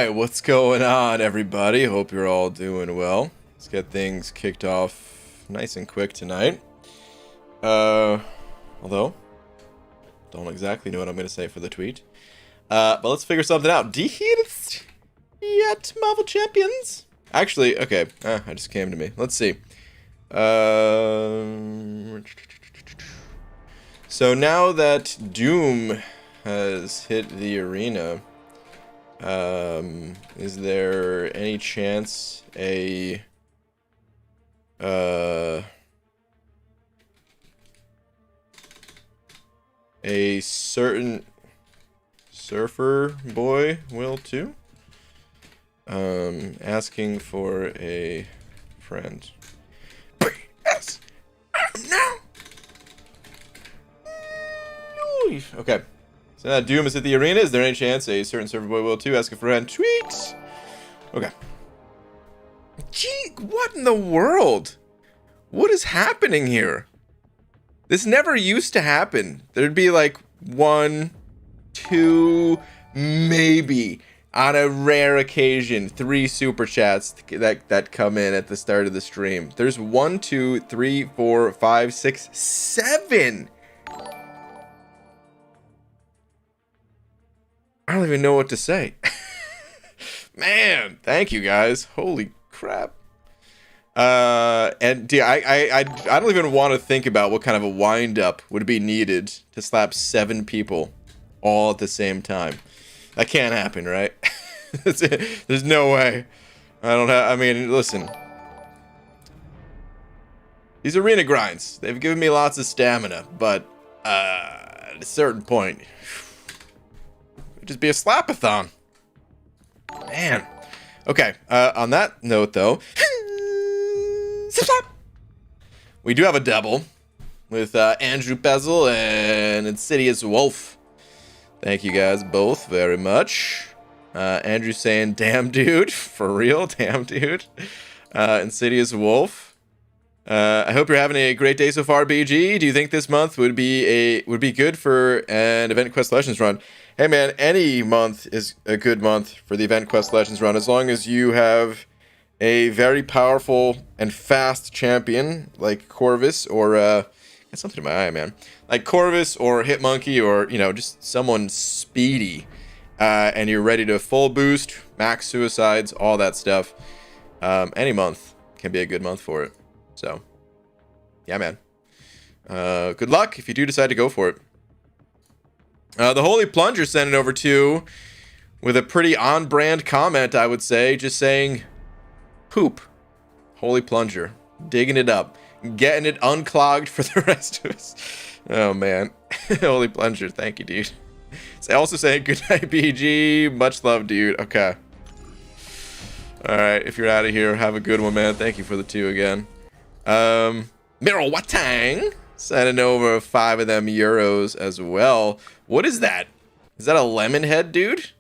right, what's going on, everybody? Hope you're all doing well. Let's get things kicked off nice and quick tonight. Although, don't exactly know what I'm going to say for the tweet. But let's figure something out. Dearest yet Marvel Champions? Actually, okay, I just came to me. Let's see. So now that Doom has hit the arena, is there any chance a certain surfer boy will too? Asking for a friend. Yes, now. Okay. So now Doom is at the arena. Is there any chance a certain server boy will too? Ask a friend. Tweet. Okay. Gee, what in the world? What is happening here? This never used to happen. There'd be like 1, 2, maybe on a rare occasion 3 super chats that come in at the start of the stream. There's 1, 2, 3, 4, 5, 6, 7. I don't even know what to say. Man, thank you guys. Holy crap. And I don't even want to think about what kind of a wind-up would be needed to slap 7 people all at the same time. That can't happen, right? There's no way. I mean, listen. These arena grinds, they've given me lots of stamina, but at a certain point, it'd just be a slapathon. Man. Okay, on that note, though, we do have a double with Andrew Bezel and Insidious Wolf. Thank you guys both very much. Andrew saying, damn dude, for real, damn dude. Insidious Wolf. I hope you're having a great day so far, BG. Do you think this month would be good for an Event Quest Legends run? Hey man, any month is a good month for the Event Quest Legends run, as long as you have a very powerful and fast champion like Corvus, or got something in my eye, man. Like Corvus or Hitmonkey, or just someone speedy, and you're ready to full boost, max suicides, all that stuff. Any month can be a good month for it. So, yeah, man. Good luck if you do decide to go for it. The Holy Plunger sent it over to with a pretty on-brand comment, I would say, just saying, poop. Holy Plunger. Digging it up. Getting it unclogged for the rest of us. Oh, man. Holy Plunger, thank you, dude. Also saying, good night, BG. Much love, dude. Okay. Alright, if you're out of here, have a good one, man. Thank you for the 2 again. Meryl Watang sending over 5 of them euros as well. What is that? Is that a lemon head, dude?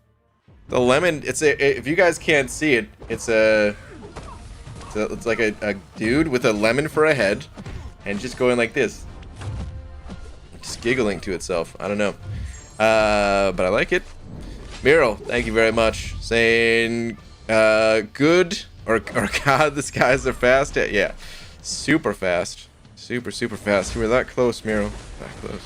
The lemon, if you guys can't see it, it's like a dude with a lemon for a head and just going like this. Just giggling to itself. I don't know. But I like it. Meryl, thank you very much. Saying, good, or God, this guys are fast. Yeah. Super fast. Super fast. You were that close, Miro. That close.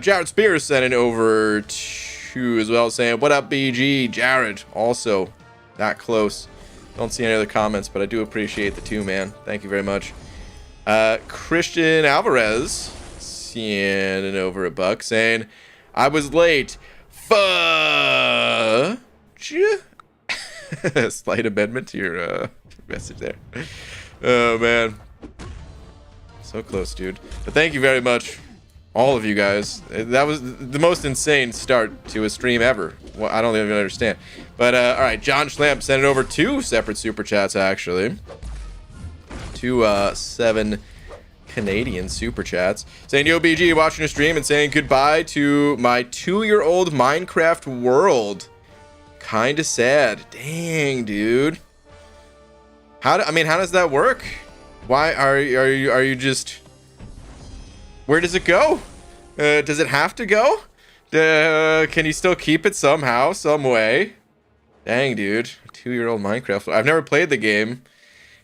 Jared Spears sent it over to as well, saying, what up, BG? Jared, also that close. Don't see any other comments, but I do appreciate the 2, man. Thank you very much. Christian Alvarez sending over a buck, saying, I was late. Fudge. Slight amendment to your message there. Oh man, so close, dude. But thank you very much, all of you guys. That was the most insane start to a stream ever. Well, I don't even understand. But all right, John Schlamp sent it over 2 separate super chats, actually. 2 7 Canadian super chats, saying, yo BG, watching a stream and saying goodbye to my 2-year-old Minecraft world. Kinda sad. Dang, dude. How does that work? Why are you just... Where does it go? Does it have to go? Can you still keep it somehow, some way? Dang, dude. 2-year-old Minecraft. I've never played the game.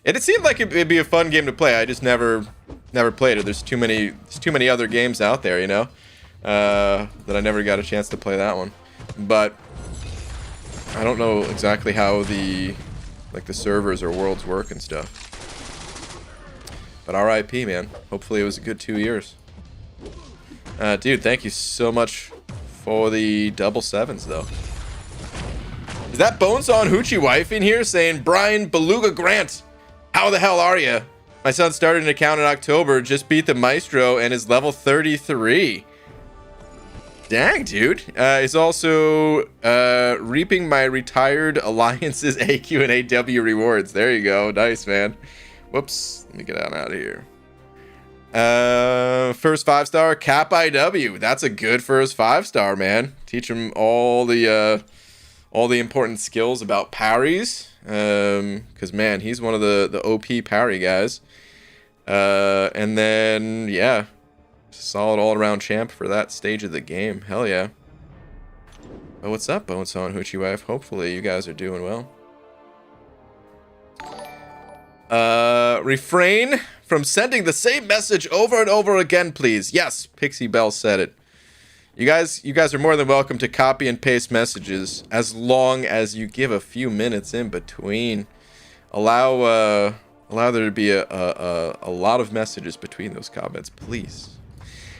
And it seemed like it'd be a fun game to play. I just never played it. There's too many other games out there, you know, that I never got a chance to play that one. But I don't know exactly how the servers or worlds work and stuff. But RIP, man. Hopefully it was a good 2 years. Dude, thank you so much for the double sevens, though. Is that Bonesaw Hoochie Wife in here saying, Brian Beluga Grant, how the hell are you? My son started an account in October, just beat the Maestro, and is level 33. Dang, dude. He's also reaping my retired Alliance's AQ and AW rewards. There you go. Nice, man. Whoops. Let me get out of here. First 5-star, Cap IW. That's a good first 5-star, man. Teach him all the important skills about parries. Because, man, he's one of the OP parry guys. And then, yeah. Solid all-around champ for that stage of the game. Hell yeah. Oh, what's up, Bonesaw and Hoochie Wife? Hopefully you guys are doing well. Refrain from sending the same message over and over again, please. Yes, Pixie Bell said it. You guys are more than welcome to copy and paste messages as long as you give a few minutes in between. Allow there to be a lot of messages between those comments, please.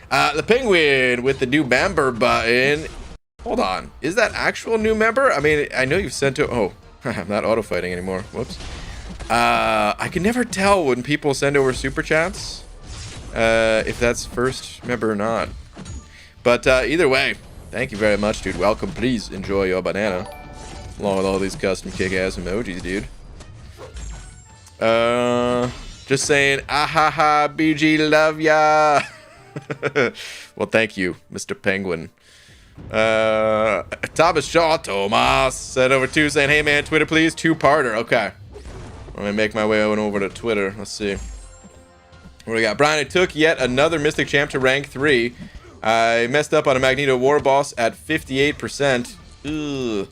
The Penguin with the new member button. Hold on. Is that actual new member? I mean, I know you've sent to... Oh, I'm not auto-fighting anymore. Whoops. I can never tell when people send over super chats. If that's first member or not. But either way, thank you very much, dude. Welcome. Please enjoy your banana. Along with all these custom kick-ass emojis, dude. Just saying, ahaha, BG, love ya. Well, thank you, Mr. Penguin. Thomas Shaw, Thomas, said over 2 saying, hey man, Twitter please, 2-parter. Okay. I'm gonna make my way over to Twitter. Let's see. What do we got? Brian, I took yet another Mystic Champ to rank 3. I messed up on a Magneto War Boss at 58%. Ugh.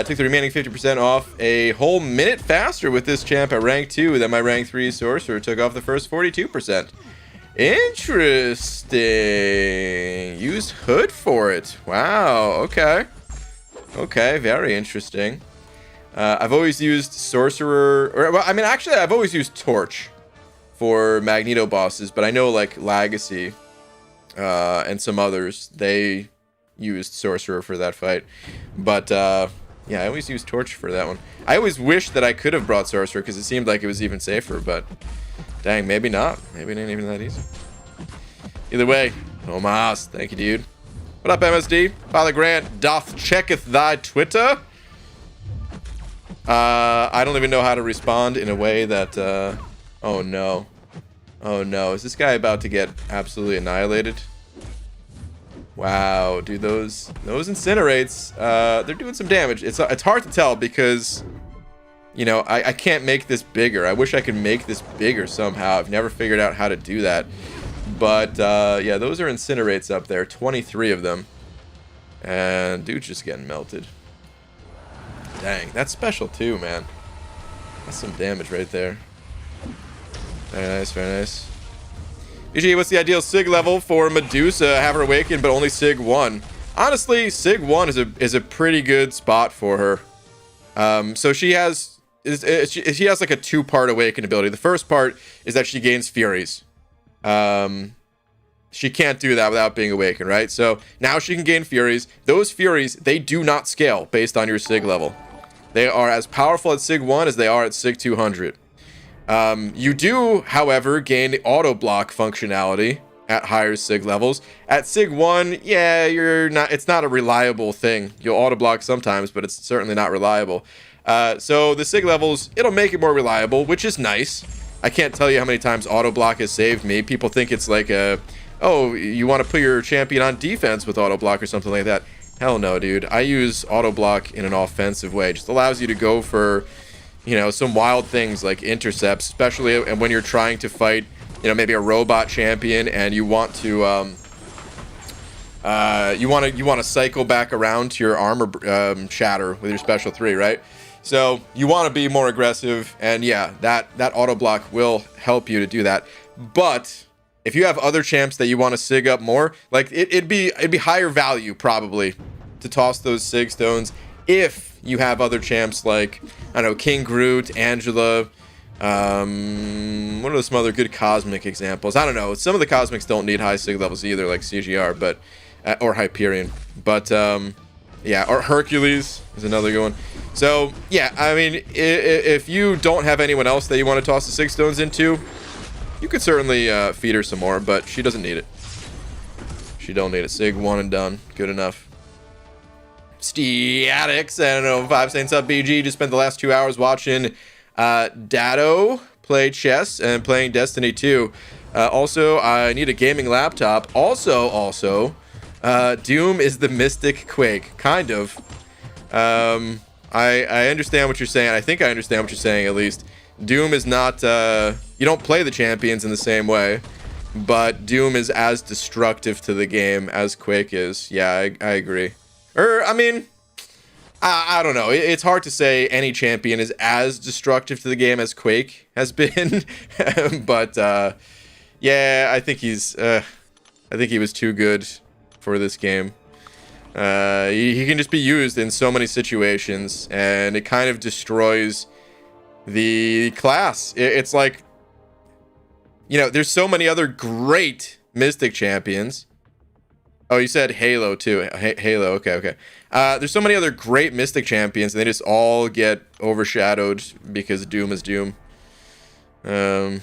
Took the remaining 50% off a whole minute faster with this champ at rank 2 than my rank 3 Sorcerer took off the first 42%. Interesting. Used Hood for it. Wow. Okay. Okay. Very interesting. I've always used Sorcerer. Well, I mean, actually, I've always used Torch for Magneto bosses, but I know like Legacy and some others, they used Sorcerer for that fight. But yeah, I always used Torch for that one. I always wish that I could have brought Sorcerer because it seemed like it was even safer, but dang, maybe not. Maybe it ain't even that easy. Either way, Tomas, thank you, dude. What up, MSD? Father Grant doth checketh thy Twitter. I don't even know how to respond in a way that, oh no. Oh no, is this guy about to get absolutely annihilated? Wow, dude, those incinerates, they're doing some damage. It's hard to tell because, you know, I can't make this bigger. I wish I could make this bigger somehow. I've never figured out how to do that. But, yeah, those are incinerates up there. 23 of them. And dude's just getting melted. Dang, that's special too, man. That's some damage right there. Very nice, very nice. UG, what's the ideal Sig level for Medusa? Have her awaken, but only Sig 1. Honestly, Sig 1 is a pretty good spot for her. So she has she has like a 2-part awaken ability. The first part is that she gains Furies. She can't do that without being awakened, right? So now she can gain Furies. Those Furies, they do not scale based on your Sig level. They are as powerful at Sig 1 as they are at Sig 200. You do, however, gain auto block functionality at higher Sig levels. At Sig 1, yeah, it's not a reliable thing. You'll auto block sometimes, but it's certainly not reliable. So the Sig levels, it'll make it more reliable, which is nice. I can't tell you how many times auto block has saved me. People think it's like oh, you want to put your champion on defense with auto block or something like that. Hell no, dude. I use auto block in an offensive way. It just allows you to go for, you know, some wild things like intercepts, especially when you're trying to fight, you know, maybe a robot champion and you want to you want to cycle back around to your armor shatter with your special 3, right? So you want to be more aggressive, and yeah, that auto block will help you to do that. But if you have other champs that you want to sig up more, like it'd be higher value probably to toss those sig stones if you have other champs like, I don't know, King Groot, Angela. What are some other good cosmic examples? I don't know. Some of the cosmics don't need high sig levels either, like CGR, but or Hyperion. But yeah, or Hercules is another good one. So yeah, I mean, if you don't have anyone else that you want to toss the sig stones into, you could certainly feed her some more, but she doesn't need it. She don't need it. Sig 1 and done. Good enough. Steatics, I don't know, 5 cents up BG. Just spent the last 2 hours watching Dado play chess and playing Destiny 2. Also, I need a gaming laptop. Also, Doom is the Mystic Quake. Kind of. I understand what you're saying. I think I understand what you're saying, at least. Doom is not, you don't play the champions in the same way, but Doom is as destructive to the game as Quake is. Yeah, I agree. I mean, I don't know. It's hard to say any champion is as destructive to the game as Quake has been, but, yeah, I think he was too good for this game. He can just be used in so many situations, and it kind of destroys the class. It's like, you know, there's so many other great Mystic champions. Oh, you said Halo too. Halo, okay. There's so many other great Mystic champions, and they just all get overshadowed because Doom is Doom. I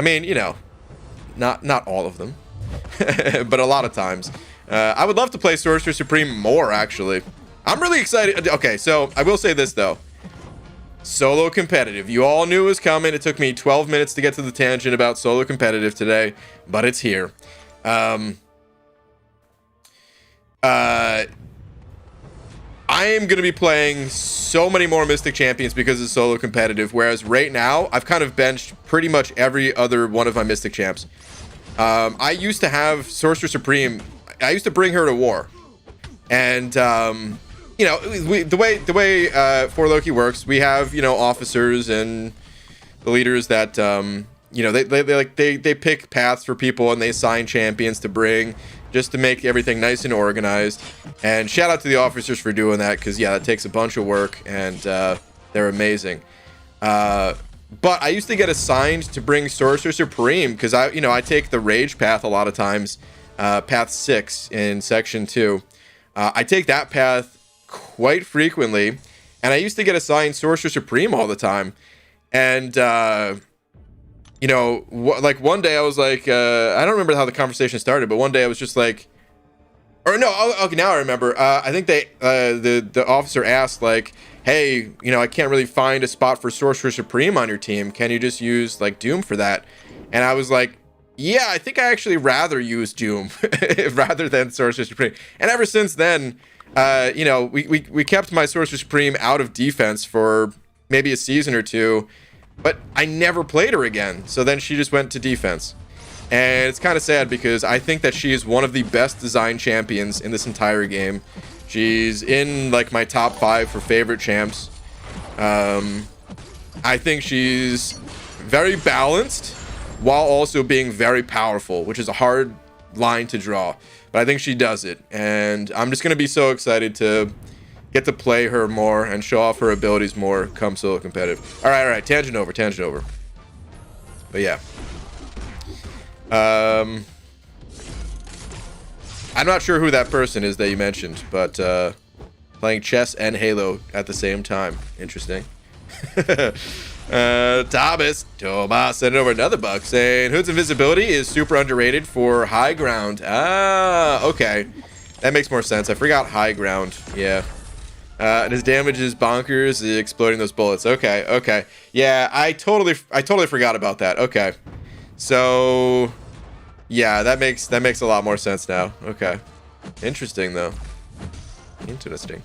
mean, you know, not all of them, but a lot of times. I would love to play Sorcerer Supreme more, actually. I'm really excited. Okay, so I will say this, though. Solo competitive. You all knew it was coming. It took me 12 minutes to get to the tangent about solo competitive today, but it's here. I am going to be playing so many more Mystic Champions because of solo competitive, whereas right now, I've kind of benched pretty much every other one of my Mystic Champs. I used to have Sorcerer Supreme. I used to bring her to war. And, you know, the way For Loki works, we have, you know, officers and the leaders that, you know, they pick paths for people and they assign champions to bring just to make everything nice and organized. And shout out to the officers for doing that, because, yeah, that takes a bunch of work, and they're amazing. But I used to get assigned to bring Sorcerer Supreme because I take the Rage path a lot of times, path 6 in section 2. I take that path quite frequently, and I used to get assigned Sorcerer Supreme all the time. And you know, like one day I was like, I don't remember how the conversation started, but one day I was just like, or no, okay, now I remember. I think the officer asked, like, hey, you know, I can't really find a spot for Sorcerer Supreme on your team. Can you just use like Doom for that? And I was like, yeah, I think I actually rather use Doom rather than Sorcerer Supreme. And ever since then, you know, we kept my Sorcerer Supreme out of defense for maybe a season or two, but I never played her again. So then she just went to defense. And it's kind of sad because I think that she is one of the best designed champions in this entire game. She's in like my top 5 for favorite champs. I think she's very balanced while also being very powerful, which is a hard line to draw. But I think she does it. And I'm just going to be so excited to get to play her more and show off her abilities more come solo competitive. All right. Tangent over. But yeah. I'm not sure who that person is that you mentioned, but playing chess and Halo at the same time. Interesting. Thomas sent over another buck saying Hood's invisibility is super underrated for high ground. Ah, okay. That makes more sense. I forgot high ground. Yeah. And his damage is bonkers, exploding those bullets. Okay. Yeah, I totally forgot about that. Okay. So yeah, that makes a lot more sense now. Okay. Interesting though. Interesting.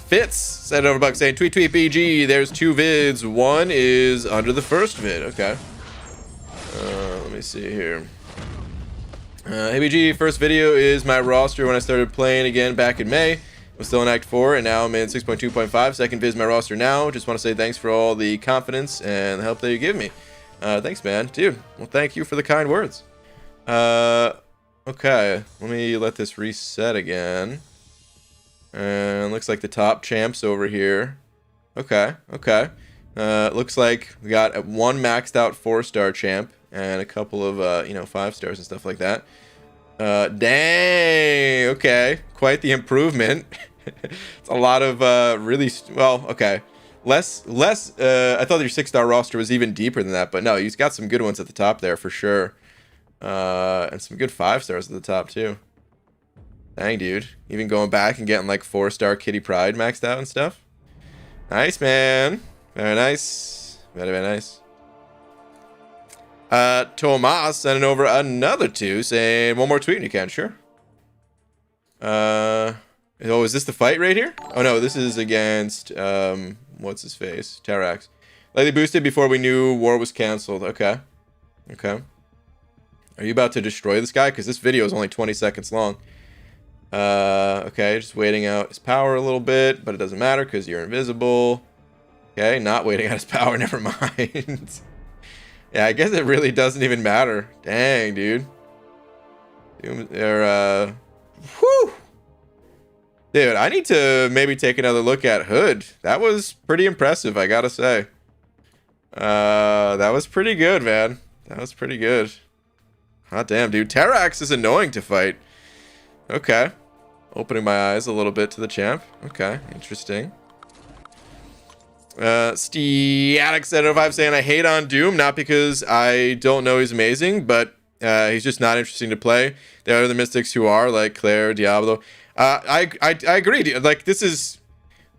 Fitz sent over buck saying tweet BG, there's 2 vids. One is under the first vid. Okay. Let me see here. ABG, first video is my roster when I started playing again back in May. I was still in Act 4, and now I'm in 6.2.5. Second vid is my roster now. Just want to say thanks for all the confidence and the help that you give me. Thanks, man. Dude, well, thank you for the kind words. Okay, let me let this reset again. And looks like the top champ's over here. Okay. Looks like we got one maxed out 4-star champ and a couple of 5 stars and stuff like that. Dang. Okay, quite the improvement. It's a lot of really okay. Less. I thought your 6-star roster was even deeper than that, but no, you've got some good ones at the top there for sure. And some good 5 stars at the top too. Dang, dude. Even going back and getting like 4-star Kitty Pride maxed out and stuff. Nice, man. Very nice. Very nice. Tomas sending over another 2 saying one more tweet and you can, sure. Oh, is this the fight right here? Oh no, this is against what's his face? Terax. Lightly boosted before we knew war was cancelled. Okay. Are you about to destroy this guy? Because this video is only 20 seconds long. Okay, just waiting out his power a little bit, but it doesn't matter because you're invisible. Okay, not waiting out his power, never mind. Yeah, I guess it really doesn't even matter. Dang, dude. Whew. Dude, I need to maybe take another look at Hood. That was pretty impressive, I gotta say. That was pretty good, man. That was pretty good. Hot damn, dude. Terax is annoying to fight. Okay. Opening my eyes a little bit to the champ. Okay, interesting. Static 705 saying I hate on Doom, not because I don't know he's amazing, but he's just not interesting to play. There are other mystics who are, like Claire, Diablo. I agree. Like, this is...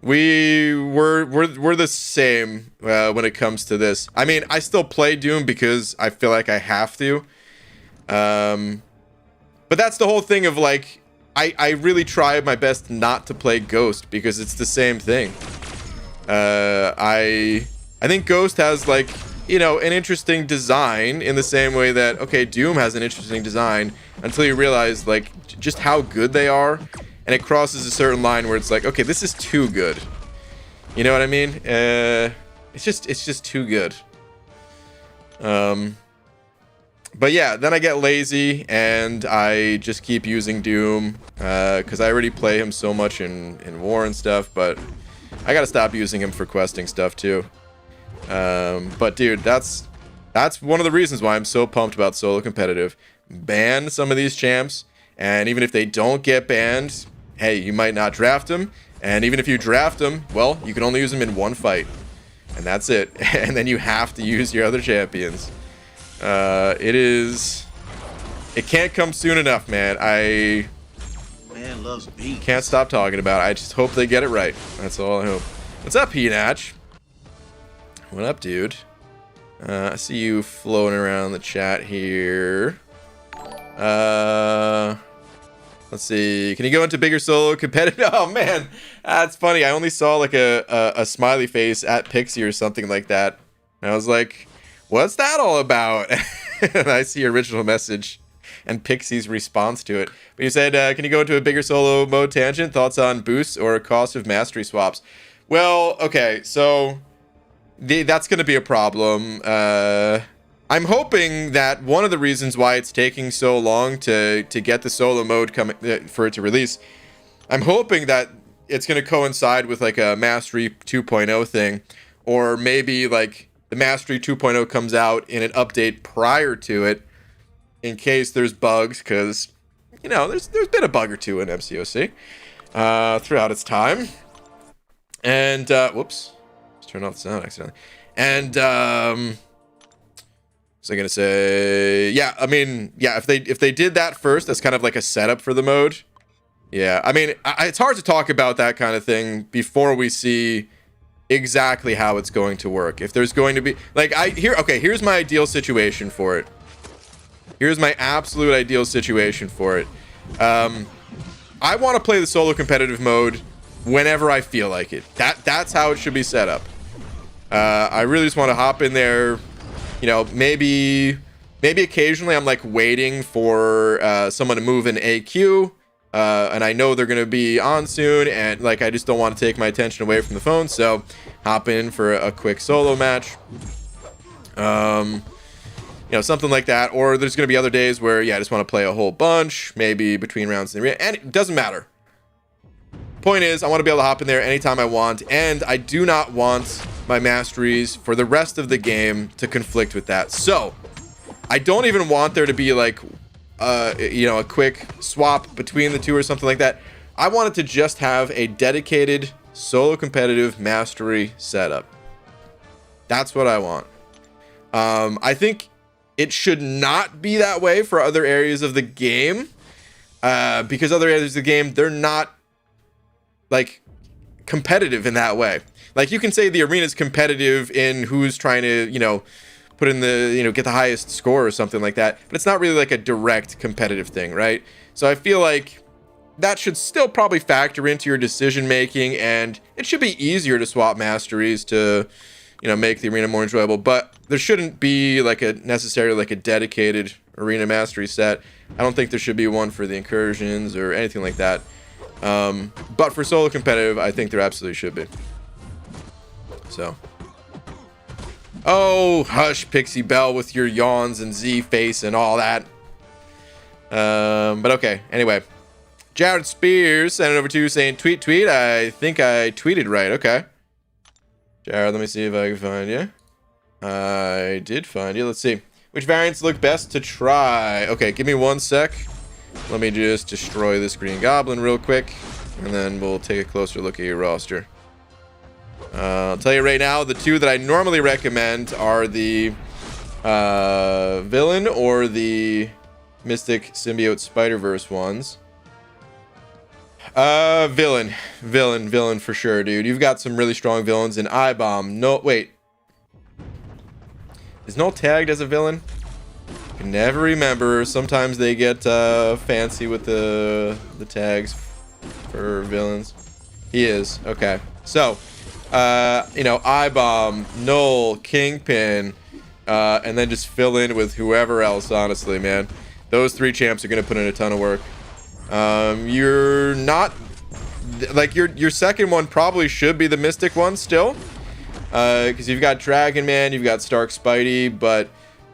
We're the same when it comes to this. I mean, I still play Doom because I feel like I have to. But that's the whole thing of, like, I really try my best not to play Ghost because it's the same thing. I think Ghost has, like, an interesting design in the same way that, okay, Doom has an interesting design until you realize, like, just how good they are, and it crosses a certain line where it's like, okay, this is too good. You know what I mean? It's just too good. But yeah, then I get lazy and I just keep using Doom because I already play him so much in War and stuff, but I gotta stop using him for questing stuff too. But dude, that's one of the reasons why I'm so pumped about solo competitive. Ban some of these champs, and even if they don't get banned, hey, you might not draft them, and even if you draft them, well, you can only use them in one fight, and that's it. And then you have to use your other champions. It can't come soon enough, man. Man loves beats. Can't stop talking about it. I just hope they get it right. That's all I hope. What's up, Peanach? What up, dude? I see you floating around the chat here. Let's see. Can you go into bigger solo competitive? Oh man, that's funny. I only saw like a smiley face at Pixie or something like that, and I was like, "What's that all about?" And I see your original message and Pixie's response to it. But you said, "Can you go into a bigger solo mode tangent? Thoughts on boosts or cost of mastery swaps?" Well, okay, so that's going to be a problem. I'm hoping that one of the reasons why it's taking so long to get the solo mode coming for it to release, I'm hoping that it's going to coincide with like a Mastery 2.0 thing, or maybe like the Mastery 2.0 comes out in an update prior to it, in case there's bugs, because there's been a bug or two in MCOC throughout its time. And whoops, let's turn off the sound accidentally. And was I gonna say, yeah, I mean, yeah, if they did that first, that's kind of like a setup for the mode. Yeah, I mean, it's hard to talk about that kind of thing before we see exactly how it's going to work. If there's going to be like here's my ideal situation for it. Here's my absolute ideal situation for it. I want to play the solo competitive mode whenever I feel like it. That's how it should be set up. I really just want to hop in there, maybe Maybe occasionally I'm like waiting for someone to move in AQ, and I know they're gonna be on soon, and like I just don't want to take my attention away from the phone, so hop in for a quick solo match. You know, something like that. Or there's gonna be other days where I just want to play a whole bunch, maybe between rounds, and it doesn't matter. Point is, I want to be able to hop in there anytime I want, and I do not want my masteries for the rest of the game to conflict with that. So I don't even want there to be like you know, a quick swap between the two or something like that. I want it to just have a dedicated solo competitive mastery setup. That's what I want. I think it should not be that way for other areas of the game, because other areas of the game, they're not like competitive in that way. Like you can say the arena is competitive in who's trying to, you know, put in the, you know, get the highest score or something like that, but it's not really like a direct competitive thing, right? So I feel like that should still probably factor into your decision making, and it should be easier to swap masteries to, you know, make the arena more enjoyable, but there shouldn't be like a necessarily like a dedicated arena mastery set. I don't think there should be one for the incursions or anything like that. But for solo competitive, I think there absolutely should be. So, oh, hush, Pixie Belle, with your yawns and Z face and all that. But okay, anyway. Jared Spears sent it over to you saying, tweet. I think I tweeted right. Okay. Jared, let me see if I can find you. I did find you. Let's see. Which variants look best to try? Okay, give me 1 sec. Let me just destroy this green goblin real quick, and then we'll take a closer look at your roster. I'll tell you right now, the two that I normally recommend are the villain or the Mystic Symbiote Spider-Verse ones. Villain for sure, dude. You've got some really strong villains in I-Bomb. No, wait. Is Null tagged as a villain? I can never remember. Sometimes they get fancy with the tags for villains. He is. Okay. So, you know, I-Bomb, Null, Kingpin, and then just fill in with whoever else, honestly, man. Those 3 champs are going to put in a ton of work. You're not... Like, your second one probably should be the Mystic one still. Because you've got Dragon Man, you've got Stark Spidey, but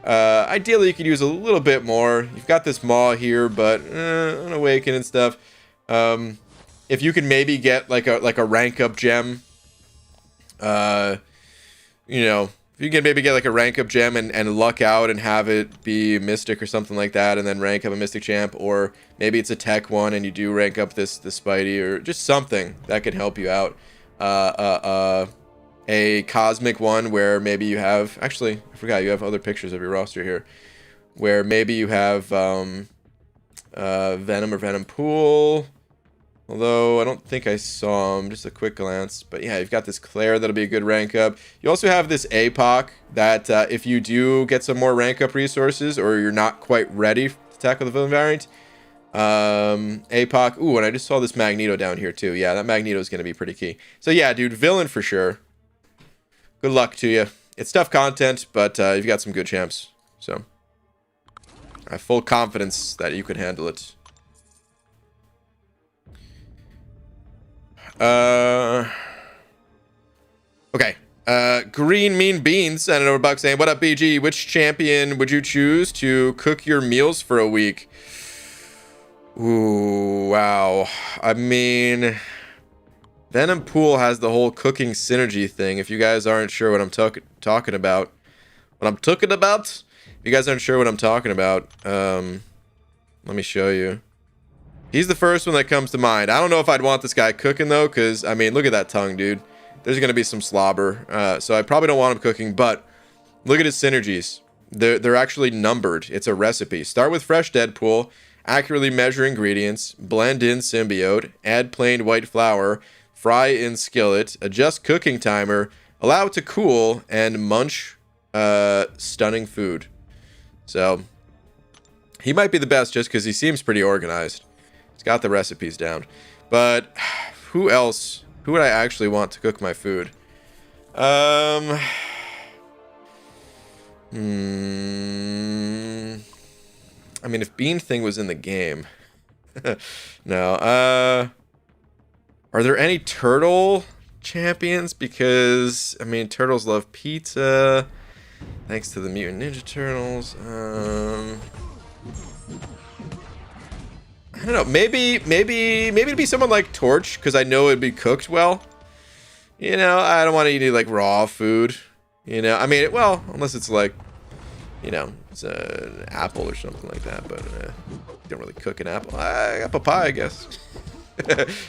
ideally you could use a little bit more. You've got this Maw here, but an Awaken and stuff. If you can maybe get like a rank up gem, you know, if you can maybe get like a rank up gem and luck out and have it be Mystic or something like that, and then rank up a Mystic champ, or maybe it's a tech one and you do rank up this Spidey, or just something that could help you out. A cosmic one where maybe you have, actually I forgot, you have other pictures of your roster here, where maybe you have Venom or Venom Pool, although I don't think I saw him, just a quick glance. But yeah, you've got this Claire, that'll be a good rank up. You also have this APOC that if you do get some more rank up resources, or you're not quite ready to tackle the villain variant, APOC. Ooh, and I just saw this Magneto down here too. Yeah, that Magneto is going to be pretty key. So yeah, dude, villain for sure. Good luck to you. It's tough content, but you've got some good champs. So I have full confidence that you can handle it. Okay. Green Mean Beans sent it over buck saying, what up, BG? Which champion would you choose to cook your meals for a week? Ooh, wow. I mean, Venom Pool has the whole cooking synergy thing. If you guys aren't sure what I'm talking about, if you guys aren't sure what I'm talking about, let me show you. He's the first one that comes to mind. I don't know if I'd want this guy cooking though, because I mean, look at that tongue, dude. There's gonna be some slobber, so I probably don't want him cooking. But look at his synergies. They're actually numbered. It's a recipe. Start with fresh Deadpool. Accurately measure ingredients. Blend in symbiote. Add plain white flour. Fry in skillet, adjust cooking timer, allow it to cool, and munch stunning food. So he might be the best just because he seems pretty organized. He's got the recipes down. But who else? Who would I actually want to cook my food? I mean, if Bean Thing was in the game. No. Are there any turtle champions? Because, I mean, turtles love pizza. Thanks to the Mutant Ninja Turtles. I don't know. Maybe it'd be someone like Torch, because I know it'd be cooked well. You know, I don't want to eat any, like, raw food. You know, I mean, well, unless it's like, you know, it's an apple or something like that. But don't really cook an apple. Apple pie, I guess.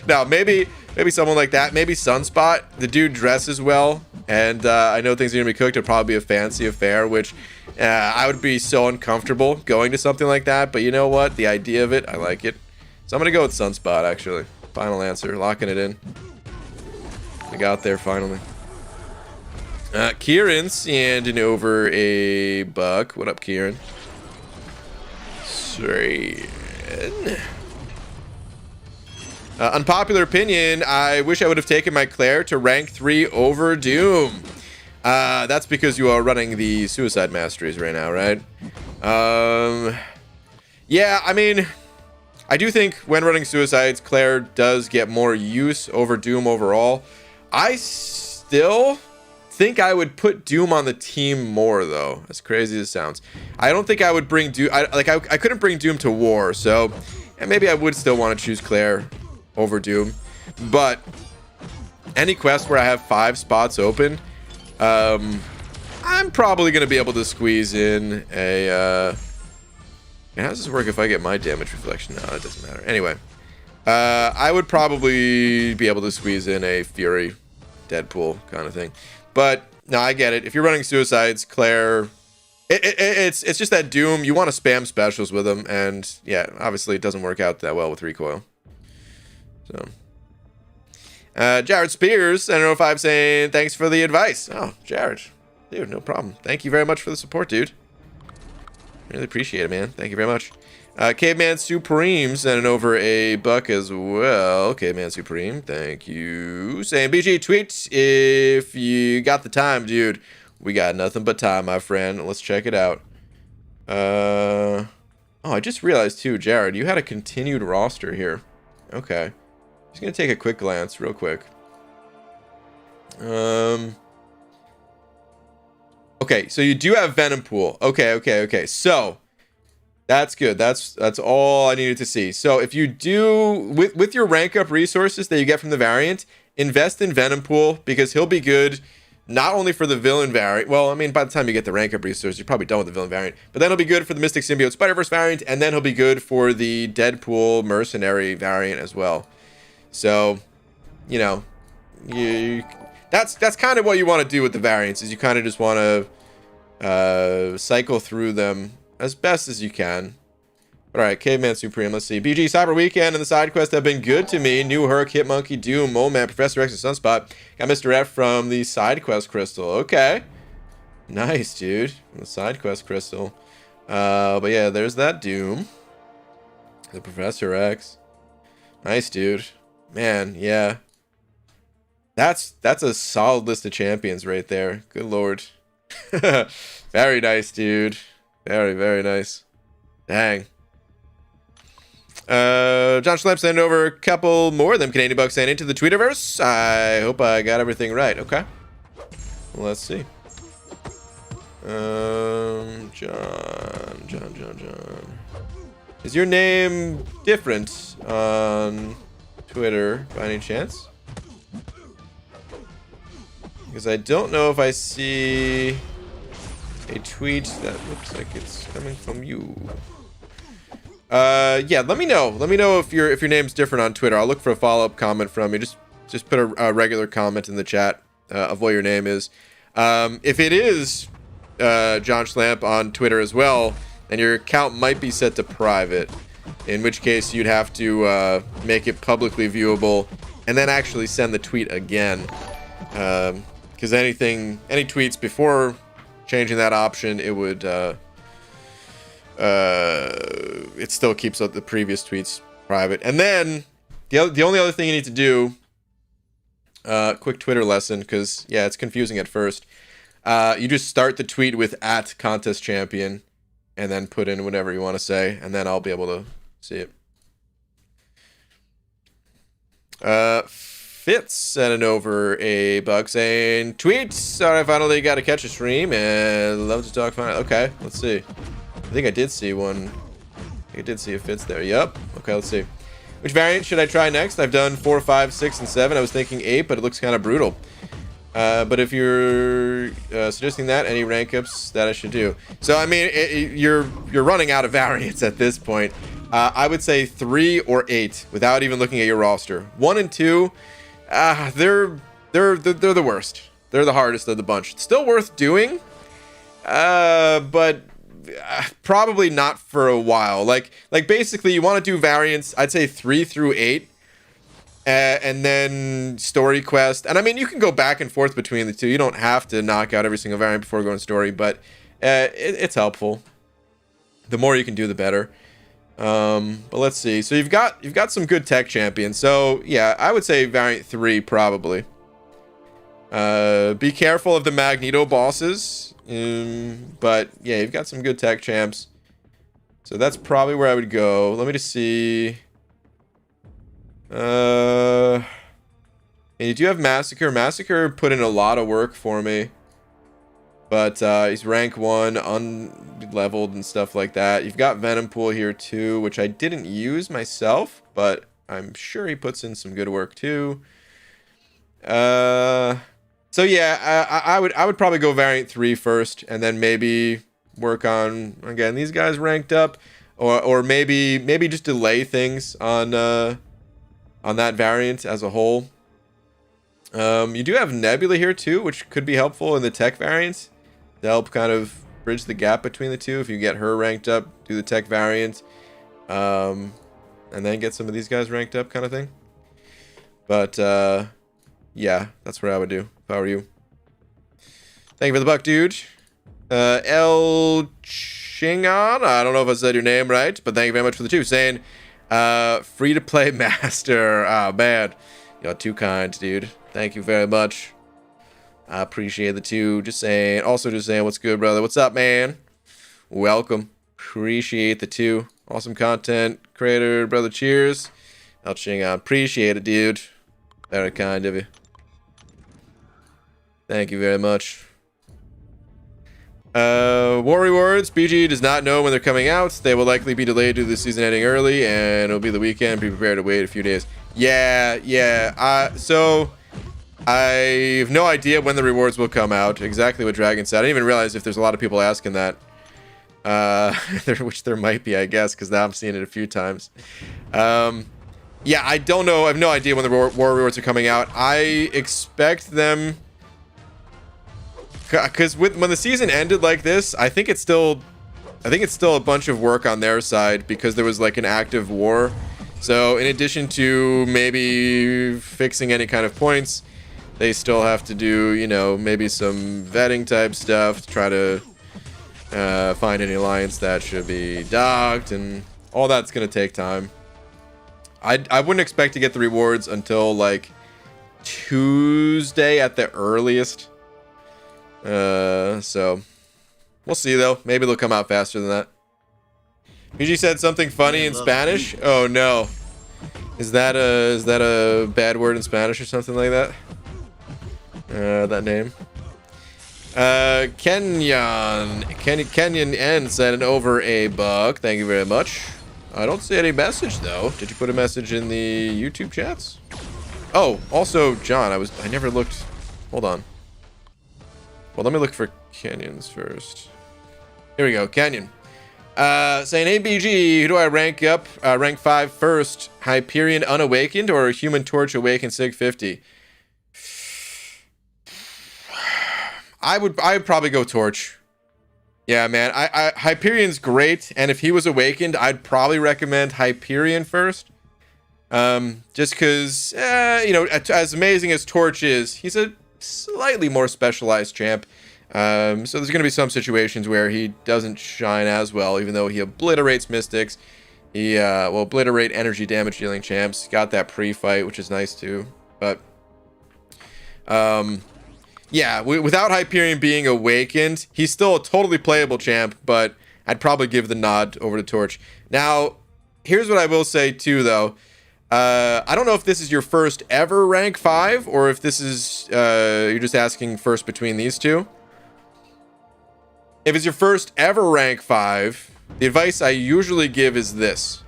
No, maybe someone like that. Maybe Sunspot. The dude dresses well, and I know things are gonna be cooked. It'll probably be a fancy affair, which I would be so uncomfortable going to something like that. But you know what? The idea of it, I like it. So I'm gonna go with Sunspot. Actually, final answer. Locking it in. I got there finally. Kieran's sending over a buck. What up, Kieran? Sorry. Unpopular opinion, I wish I would have taken my Claire to rank 3 over Doom. That's because you are running the Suicide Masteries right now, right? Yeah, I mean, I do think when running Suicides, Claire does get more use over Doom overall. I still think I would put Doom on the team more, though, as crazy as it sounds. I don't think I would bring Doom... I couldn't bring Doom to war, so... And maybe I would still want to choose Claire over Doom, but any quest where I have 5 spots open, I'm probably gonna be able to squeeze in a how does this work if I get my damage reflection? No, that doesn't matter. Anyway, I would probably be able to squeeze in a Fury Deadpool kind of thing, but no, I get it. If you're running Suicides, Claire, it's just that Doom, you want to spam specials with them, and yeah, obviously it doesn't work out that well with recoil. So, Jared Spears, I don't know if I'm saying thanks for the advice. Oh, Jared, dude, no problem. Thank you very much for the support, dude. Really appreciate it, man. Thank you very much. Caveman Supreme sending over a buck as well. Caveman Supreme, thank you. Saying BG tweets if you got the time, dude. We got nothing but time, my friend. Let's check it out. Oh, I just realized too, Jared, you had a continued roster here. Okay. Just gonna take a quick glance real quick. Okay, so you do have Venom Pool. Okay. So that's good. That's all I needed to see. So if you do with your rank up resources that you get from the variant, invest in Venom Pool, because he'll be good not only for the villain variant. Well, I mean, by the time you get the rank up resources, you're probably done with the villain variant. But then he'll be good for the Mystic Symbiote Spider-Verse variant, and then he'll be good for the Deadpool Mercenary variant as well. So, you know, that's kind of what you want to do with the variants, is you kind of just want to cycle through them as best as you can. All right, Caveman Supreme, let's see. BG Cyber Weekend and the side quests have been good to me. New Herc, Hitmonkey, Doom, Mole Man, Professor X, and Sunspot. Got Mr. F from the side quest crystal. Okay. Nice, dude. The side quest crystal. But yeah, there's that Doom. The Professor X. Nice, dude. Man, yeah. That's a solid list of champions right there. Good lord. Very nice, dude. Very, very nice. Dang. John Schlemp sent over a couple more of them Canadian bucks sent into the Twitterverse. I hope I got everything right. Okay. Well, let's see. John. Is your name different on Twitter by any chance? Because I don't know if I see a tweet that looks like it's coming from you. Yeah, let me know. Let me know if your name's different on Twitter. I'll look for a follow-up comment from you. Just put a regular comment in the chat of what your name is. If it is John Schlamp on Twitter as well, then your account might be set to private, in which case you'd have to make it publicly viewable and then actually send the tweet again. Because any tweets before changing that option, it would it still keeps the previous tweets private. And then the only other thing you need to do, quick Twitter lesson, because yeah, it's confusing at first. You just start the tweet with @contest_champion, and then put in whatever you want to say, and then I'll be able to see it. Fitz sending over a buck saying, tweet, sorry I finally got to catch a stream and love to talk finally. Okay, let's see. I think I did see one. I did see a Fitz there. Yep. Okay, let's see. Which variant should I try next? I've done 4, 5, 6, and 7. I was thinking 8, but it looks kind of brutal. But if you're suggesting that, any rank ups that I should do. So, I mean, you're running out of variants at this point. I would say 3 or 8 without even looking at your roster. 1 and 2, they're the worst. They're the hardest of the bunch. It's still worth doing, but probably not for a while. Like basically, you want to do variants. I'd say 3 through 8, and then story quest. And I mean, you can go back and forth between the two. You don't have to knock out every single variant before going story, but it's helpful. The more you can do, the better. But let's see. So you've got some good tech champions. So yeah, I would say variant 3 probably. Be careful of the Magneto bosses. But yeah, you've got some good tech champs. So that's probably where I would go. Let me just see. And you do have Massacre. Massacre put in a lot of work for me. But he's rank 1, unleveled and stuff like that. You've got Venom Pool here too, which I didn't use myself, but I'm sure he puts in some good work too. So yeah, I would probably go variant 3 first, and then maybe work on again these guys ranked up, or maybe just delay things on that variant as a whole. You do have Nebula here too, which could be helpful in the tech variants to help kind of bridge the gap between the two. If you get her ranked up, do the tech variant, and then get some of these guys ranked up, kind of thing. But yeah, that's what I would do if I were you. Thank you for the buck, dude. El Chingon, I don't know if I said your name right, but thank you very much for the 2. Saying, free to play master. Oh man, you're too kind, dude. Thank you very much. I appreciate the 2. Just saying, what's good, brother? What's up, man? Welcome. Appreciate the 2. Awesome content creator, brother. Cheers. El Chingon, appreciate it, dude. Very kind of you. Thank you very much. War Rewards. BG does not know when they're coming out. They will likely be delayed due to the season ending early, and it'll be the weekend. Be prepared to wait a few days. Yeah. So I have no idea when the rewards will come out. Exactly what Dragon said. I didn't even realize if there's a lot of people asking that. Which there might be, I guess, because now I'm seeing it a few times. Yeah, I don't know. I have no idea when the war rewards are coming out. I expect them, because when the season ended like this, I think it's still a bunch of work on their side because there was like an active war. So in addition to maybe fixing any kind of points, they still have to do, you know, maybe some vetting type stuff to try to find any alliance that should be docked, and all that's gonna take time. I wouldn't expect to get the rewards until like Tuesday at the earliest. So we'll see though. Maybe they'll come out faster than that. PG said something funny in Spanish. Oh no. Is that a bad word in Spanish or something like that? That name. Kenyan N sent over a buck. Thank you very much. I don't see any message though. Did you put a message in the YouTube chats? Oh, also John, I never looked. Hold on. Well, let me look for Kenyans first. Here we go, Kenyan. Saying, hey BG, who do I rank up? Rank 5 first. Hyperion Unawakened or Human Torch Awakened Sig 50? I would probably go Torch. Yeah, man. Hyperion's great, and if he was awakened, I'd probably recommend Hyperion first. Just because, you know, as amazing as Torch is, he's a slightly more specialized champ. So there's going to be some situations where he doesn't shine as well, even though he obliterates mystics. He will obliterate energy damage dealing champs. Got that pre-fight, which is nice too. But yeah, without Hyperion being awakened, he's still a totally playable champ, but I'd probably give the nod over to Torch. Now, here's what I will say too, though. I don't know if this is your first ever rank 5, or if this is, you're just asking first between these two. If it's your first ever rank 5, the advice I usually give is this.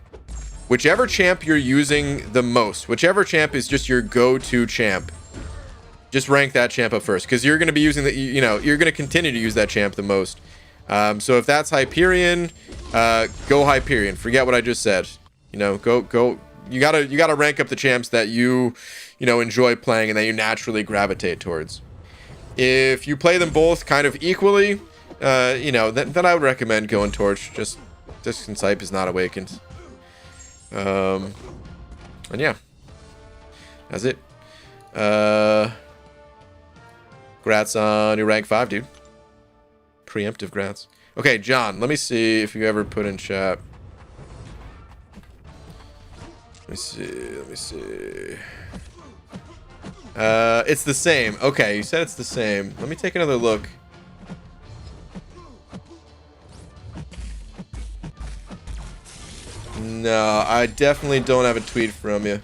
Whichever champ you're using the most, whichever champ is just your go-to champ, just rank that champ up first, because you're going to be using the, you're going to continue to use that champ the most. So if that's Hyperion, go Hyperion. Forget what I just said. Go. You gotta rank up the champs that you enjoy playing and that you naturally gravitate towards. If you play them both kind of equally, then I would recommend going Torch, just since Hype is not awakened. And yeah, that's it. Grats on your rank 5, dude. Preemptive grats. Okay, John, let me see if you ever put in chat. Let me see. It's the same. Okay, you said it's the same. Let me take another look. No, I definitely don't have a tweet from you.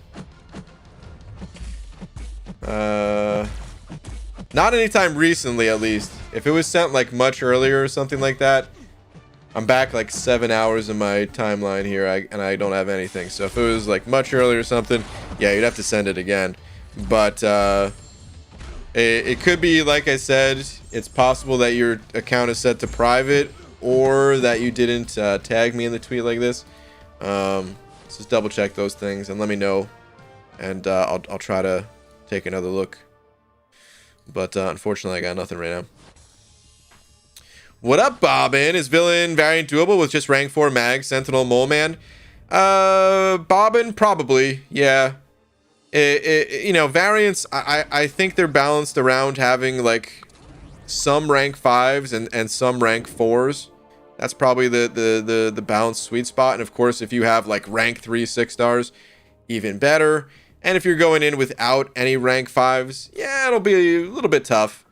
Not anytime recently, at least. If it was sent like much earlier or something like that, I'm back like 7 hours in my timeline here, and I don't have anything. So if it was like much earlier or something, yeah, you'd have to send it again. But it could be, like I said, it's possible that your account is set to private, or that you didn't tag me in the tweet like this. Just double check those things and let me know, and I'll try to take another look. But unfortunately, I got nothing right now. What up, Bobbin? Is villain variant doable with just rank 4 mag, Sentinel, Mole Man? Bobbin, probably, yeah. Variants, I think they're balanced around having like some rank 5s and some rank 4s. That's probably the balanced sweet spot. And of course, if you have like rank 3 6 stars, even better. And if you're going in without any rank 5s, yeah, it'll be a little bit tough,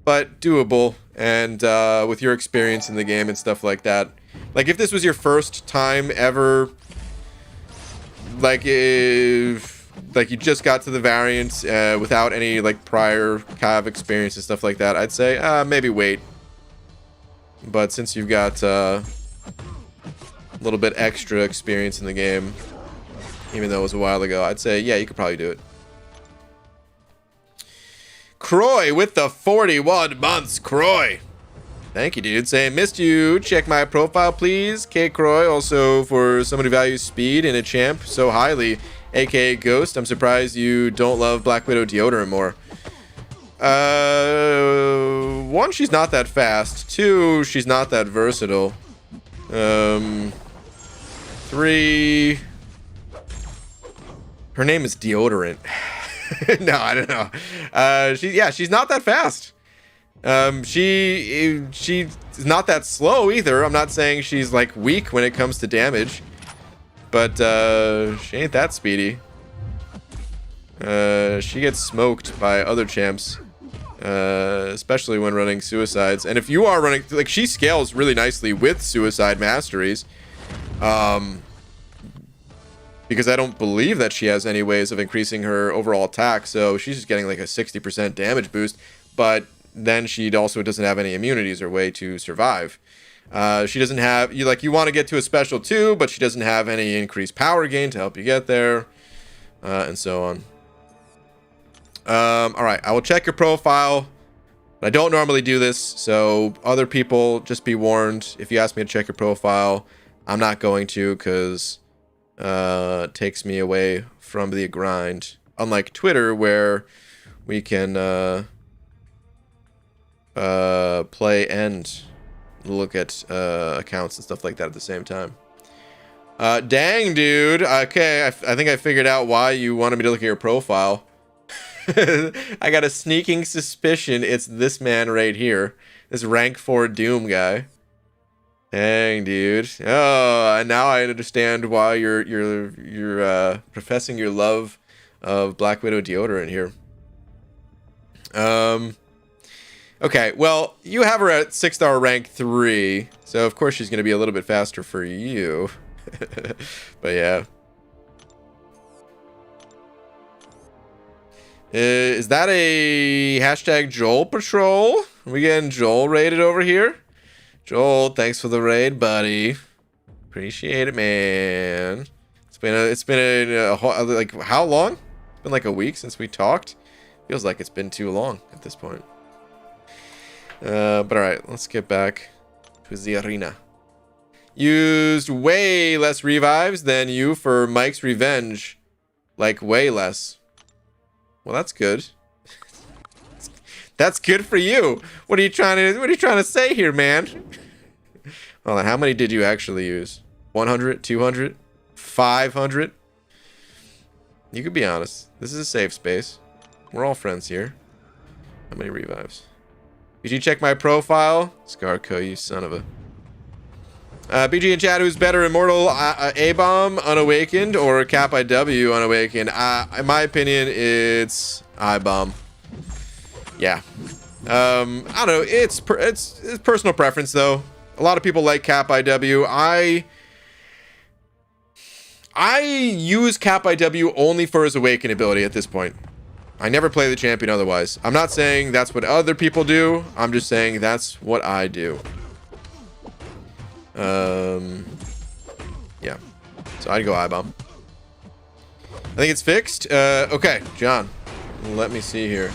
but doable. And with your experience in the game and stuff like that, like if this was your first time ever, like if you just got to the variants without any like prior Cav experience and stuff like that, I'd say maybe wait. But since you've got a little bit extra experience in the game, even though it was a while ago, I'd say, yeah, you could probably do it. Croy with the 41 months. Croy, thank you, dude. Saying, missed you. Check my profile, please. K. Croy, also for someone who values speed in a champ so highly, aka Ghost. I'm surprised you don't love Black Widow deodorant more. One, she's not that fast. Two, she's not that versatile. Three, her name is Deodorant. No, I don't know. She's not that fast. She's not that slow either. I'm not saying she's like weak when it comes to damage, but she ain't that speedy. She gets smoked by other champs, especially when running suicides. And if you are running, like, she scales really nicely with suicide masteries. Because I don't believe that she has any ways of increasing her overall attack, so she's just getting like a 60% damage boost, but then she also doesn't have any immunities or way to survive. She doesn't have, you want to get to a special too, but she doesn't have any increased power gain to help you get there, and so on. Alright, I will check your profile. I don't normally do this, so other people, just be warned. If you ask me to check your profile, I'm not going to, because it takes me away from the grind. Unlike Twitter, where we can play and look at accounts and stuff like that at the same time. Dang, dude. Okay, I think I figured out why you wanted me to look at your profile. I got a sneaking suspicion it's this man right here. This rank 4 Doom guy. Dang, dude. Oh, and now I understand why you're professing your love of Black Widow deodorant here. Okay, well, you have her at 6-star rank 3, so of course she's going to be a little bit faster for you. But yeah. Is that a hashtag Joel Patrol? Are we getting Joel raided over here? Joel, thanks for the raid, buddy. Appreciate it, man. It's been like how long? It's been like a week since we talked. Feels like it's been too long at this point. But all right, let's get back to the arena. Used way less revives than you for Mike's Revenge, like way less. Well, that's good. That's good for you. What are you trying to say here, man? Well, how many did you actually use? 100, 200, 500? You could be honest. This is a safe space. We're all friends here. How many revives? Did you check my profile? Scarco, you son of a... BG and chat, who's better, Immortal A-Bomb Unawakened or Cap IW Unawakened? In my opinion, it's I-Bomb. Yeah. I don't know. It's personal preference, though. A lot of people like Cap IW. I use Cap IW only for his Awaken ability at this point. I never play the champion otherwise. I'm not saying that's what other people do. I'm just saying that's what I do. Yeah. So I'd go I-Bomb. I think it's fixed. Okay, John. Let me see here.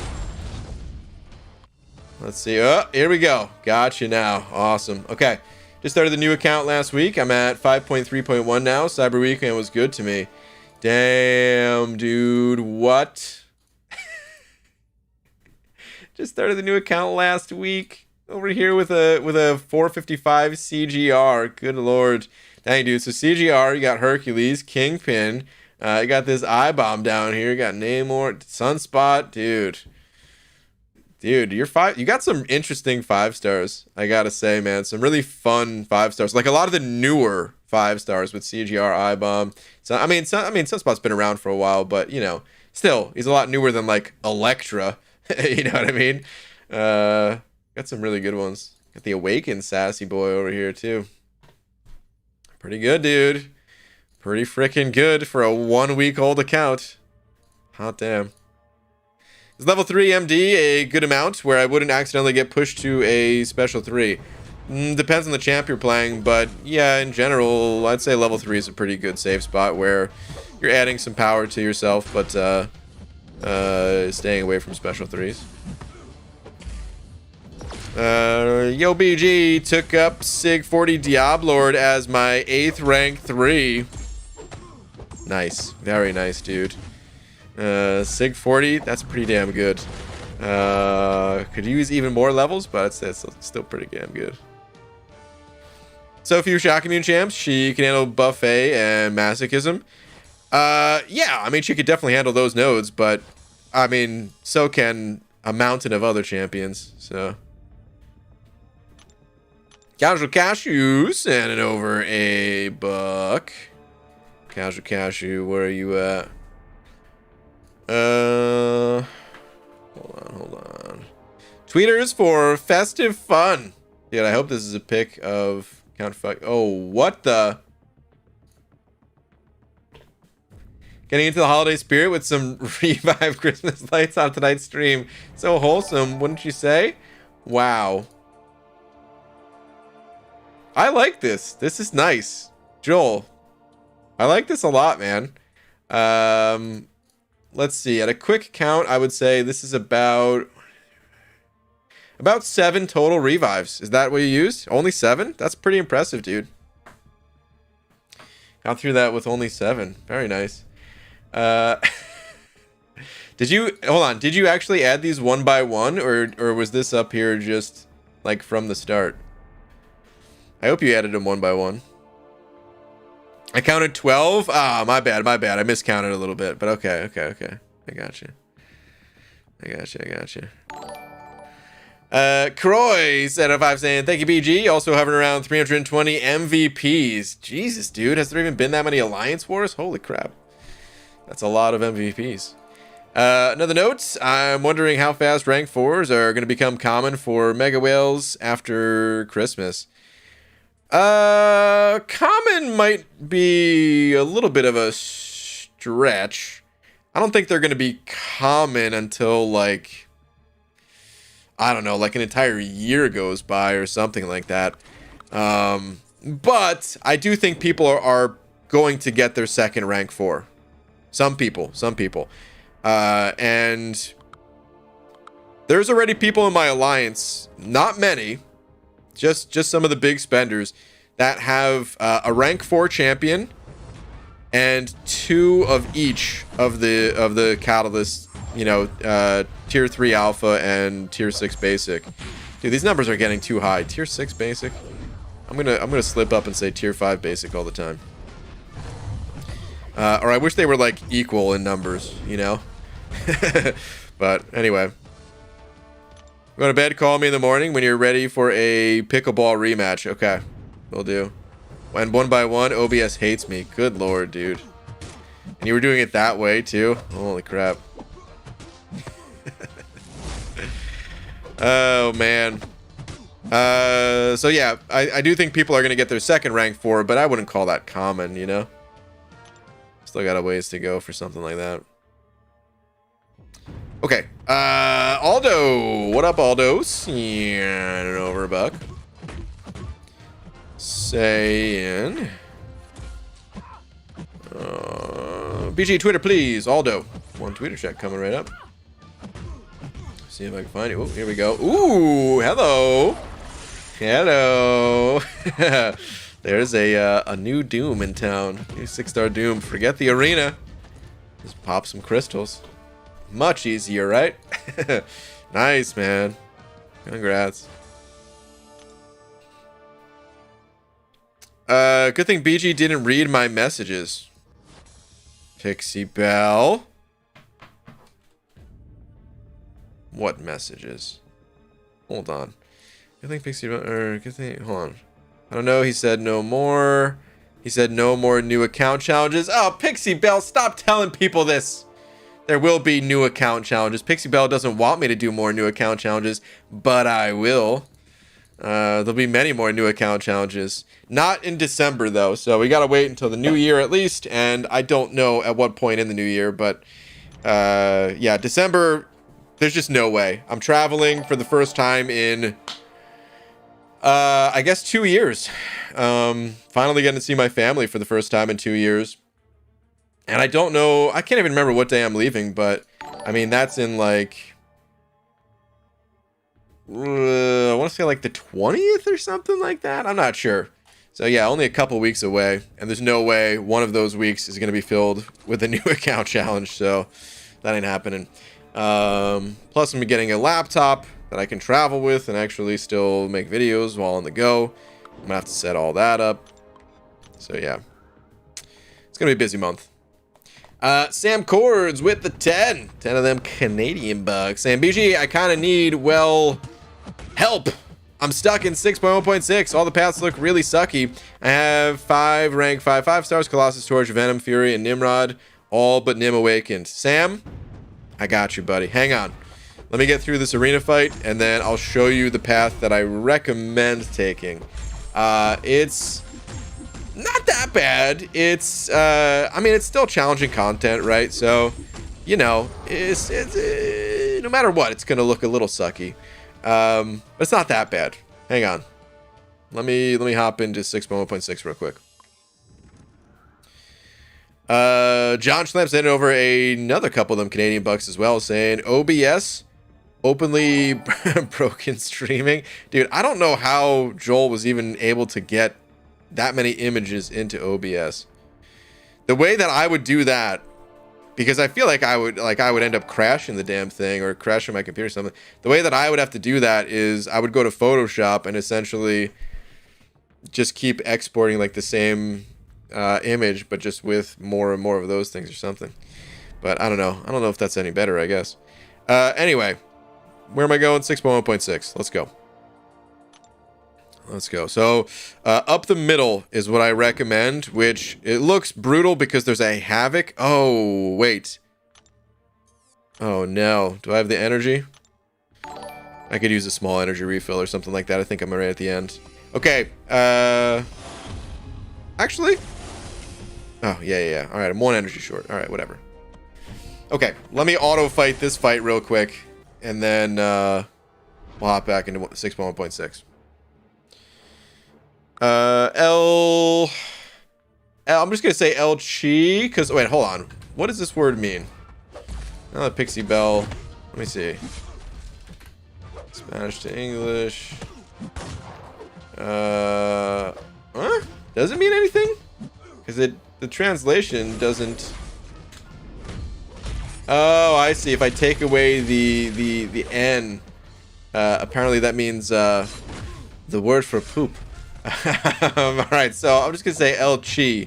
Let's see. Oh, here we go. Gotcha now. Awesome. Okay. Just started the new account last week. I'm at 5.3.1 now. Cyber Weekend was good to me. Damn, dude. What? Just started the new account last week. Over here with a 455 CGR. Good lord. Dang, dude. So CGR, you got Hercules, Kingpin. You got this I-Bomb down here. You got Namor, Sunspot. Dude, you got some interesting 5-stars, I gotta say, man. Some really fun 5-stars. Like a lot of the newer 5-stars with CGR, I-Bomb. So I mean, Sunspot's been around for a while, but you know, still, he's a lot newer than like Elektra. You know what I mean? Got some really good ones. Got the Awakened Sassy Boy over here too. Pretty good, dude. Pretty freaking good for a 1-week-old account. Hot damn. Is level 3 MD a good amount where I wouldn't accidentally get pushed to a special 3? Depends on the champ you're playing, but yeah, in general, I'd say level 3 is a pretty good safe spot where you're adding some power to yourself, but staying away from special 3s. Yo BG took up Sig 40 Diablord as my 8th rank 3. Nice. Very nice, dude. Sig 40, that's pretty damn good. Could use even more levels, but it's still pretty damn good. So few shock immune champs. She can handle Buffet and Masochism. Yeah, I mean, she could definitely handle those nodes, but I mean, so can a mountain of other champions, so. Casual Cashew sending over a buck. Casual Cashew, where are you at? Hold on. Tweeters for festive fun. Dude, I hope this is a pic of Counterfuck. Oh, what the? Getting into the holiday spirit with some Revive Christmas lights on tonight's stream. So wholesome, wouldn't you say? Wow. I like this. This is nice. Joel, I like this a lot, man. Let's see. At a quick count, I would say this is about 7 total revives. Is that what you used? Only 7? That's pretty impressive, dude. Got through that with only 7. Very nice. Did you hold on? Did you actually add these one by one, or was this up here just like from the start? I hope you added them one by one. I counted 12. Ah, my bad. I miscounted a little bit, but okay. I got you. Croy set up 5 saying thank you BG. Also having around 320 MVPs. Jesus, dude, has there even been that many Alliance Wars? Holy crap, that's a lot of MVPs. Another note, I'm wondering how fast rank 4s are going to become common for mega whales after Christmas. Common might be a little bit of a stretch. I don't think they're going to be common until, like, I don't know, like an entire year goes by or something like that. But I do think people are going to get their second rank 4. Some people. And there's already people in my alliance, not many, just some of the big spenders that have a rank 4 champion and 2 of each of the catalysts, you know, tier 3 alpha and tier 6 basic. Dude, these numbers are getting too high. Tier 6 basic. I'm gonna slip up and say tier 5 basic all the time. Or I wish they were like equal in numbers, you know. But anyway, go to bed, call me in the morning when you're ready for a pickleball rematch. Okay, will do. And 1 by 1, OBS hates me. Good lord, dude. And you were doing it that way too? Holy crap. Oh man. So yeah, I do think people are gonna get their second rank 4, but I wouldn't call that common, you know. Still got a ways to go for something like that. Okay, Aldo. What up, Aldos? Yeah, over a buck. Saying, BG Twitter, please. Aldo. One Twitter check coming right up. See if I can find it. Oh, here we go. Ooh, hello. Hello. There's a new Doom in town. New 6-star Doom. Forget the arena. Just pop some crystals. Much easier, right? Nice, man. Congrats. Good thing BG didn't read my messages. Pixie Bell. What messages? Hold on. Good thing Pixie Bell, or good thing, hold on. I don't know, he said no more. He said no more new account challenges. Oh, Pixie Bell, stop telling people this. There will be new account challenges. Pixie Bell doesn't want me to do more new account challenges, but I will. There'll be many more new account challenges. Not in December, though, so we gotta wait until the new year at least, and I don't know at what point in the new year, but yeah, December, there's just no way. I'm traveling for the first time in, I guess 2 years. Finally getting to see my family for the first time in 2 years. And I don't know, I can't even remember what day I'm leaving, but I mean, that's in like, I want to say like the 20th or something like that. I'm not sure. So yeah, only a couple weeks away, and there's no way one of those weeks is going to be filled with a new account challenge, so that ain't happening. Plus, I'm getting a laptop that I can travel with and actually still make videos while on the go. I'm going to have to set all that up. So yeah, it's going to be a busy month. Sam Cords with the 10 of them Canadian bucks. Saying, BG, I kind of need, well, help. I'm stuck in 6.1.6. All the paths look really sucky. I have 5 rank 5 stars, Colossus, Torch, Venom, Fury, and Nimrod, all but Nim Awakened. Sam, I got you, buddy. Hang on. Let me get through this arena fight, and then I'll show you the path that I recommend taking. It's not that bad. It's, I mean, it's still challenging content, right? So, you know, it's no matter what, it's going to look a little sucky. But it's not that bad. Hang on. Let me hop into 6.1.6 real quick. John Schlepp sent over another couple of them Canadian bucks as well, saying OBS openly broken streaming. Dude, I don't know how Joel was even able to get that many images into OBS. The way that I would do that, because I feel like I would end up crashing the damn thing or crashing my computer or something. The way that I would have to do that is I would go to Photoshop and essentially just keep exporting like the same image, but just with more and more of those things or something. But I don't know. I don't know if that's any better, I guess. Anyway, where am I going? 6.1.6. Let's go. Let's go. So, up the middle is what I recommend, which it looks brutal because there's a Havoc. Oh, wait. Oh no. Do I have the energy? I could use a small energy refill or something like that. I think I'm right at the end. Okay. Actually. Oh, yeah. All right, I'm 1 energy short. All right, whatever. Okay, let me auto fight this fight real quick, and then we'll hop back into 6.1.6. I'm just gonna say El Chi, because wait, hold on. What does this word mean? Oh, Pixie Bell. Let me see. Spanish to English. Huh? Does it mean anything? Because the translation doesn't. Oh, I see. If I take away the N, apparently that means the word for poop. All right, so I'm just gonna say El Chi.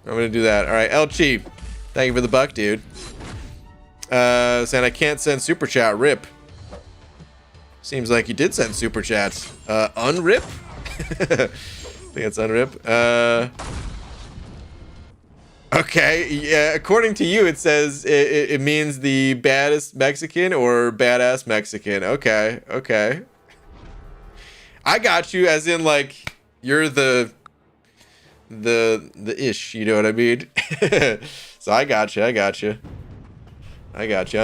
I'm gonna do that. All right, El Chi. Thank you for the buck, dude. Saying I can't send super chat. Rip. Seems like you did send super chats. Unrip. I think it's unrip. Okay, yeah, according to you, it says it means the baddest Mexican or badass Mexican. Okay. I got you, as in, like, you're the ish, you know what I mean? So I got you, I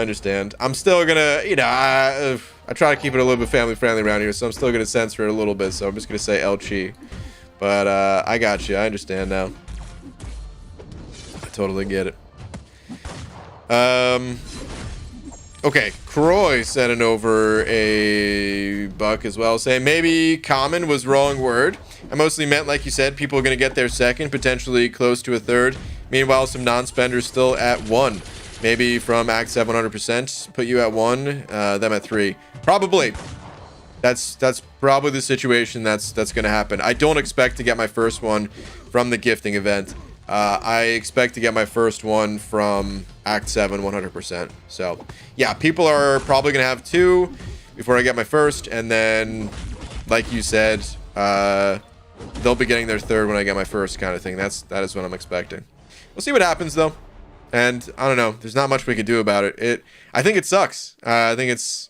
understand. I'm still gonna, you know, I try to keep it a little bit family friendly around here, so I'm still gonna censor it a little bit, so I'm just gonna say El Chi. But, I got you, I understand now. Totally get it. Okay, Croy sending over a buck as well, saying maybe common was wrong word. I mostly meant, like you said, people are going to get their second, potentially close to a third. Meanwhile, some non-spenders still at 1. Maybe from Act 7 100%, put you at 1, them at 3. Probably. That's probably the situation that's going to happen. I don't expect to get my first one from the gifting event. I expect to get my first one from Act 7 100%. So, yeah, people are probably going to have 2 before I get my first. And then, like you said, they'll be getting their third when I get my first kind of thing. That is what I'm expecting. We'll see what happens, though. And, I don't know. There's not much we could do about it. I think it sucks. I think it's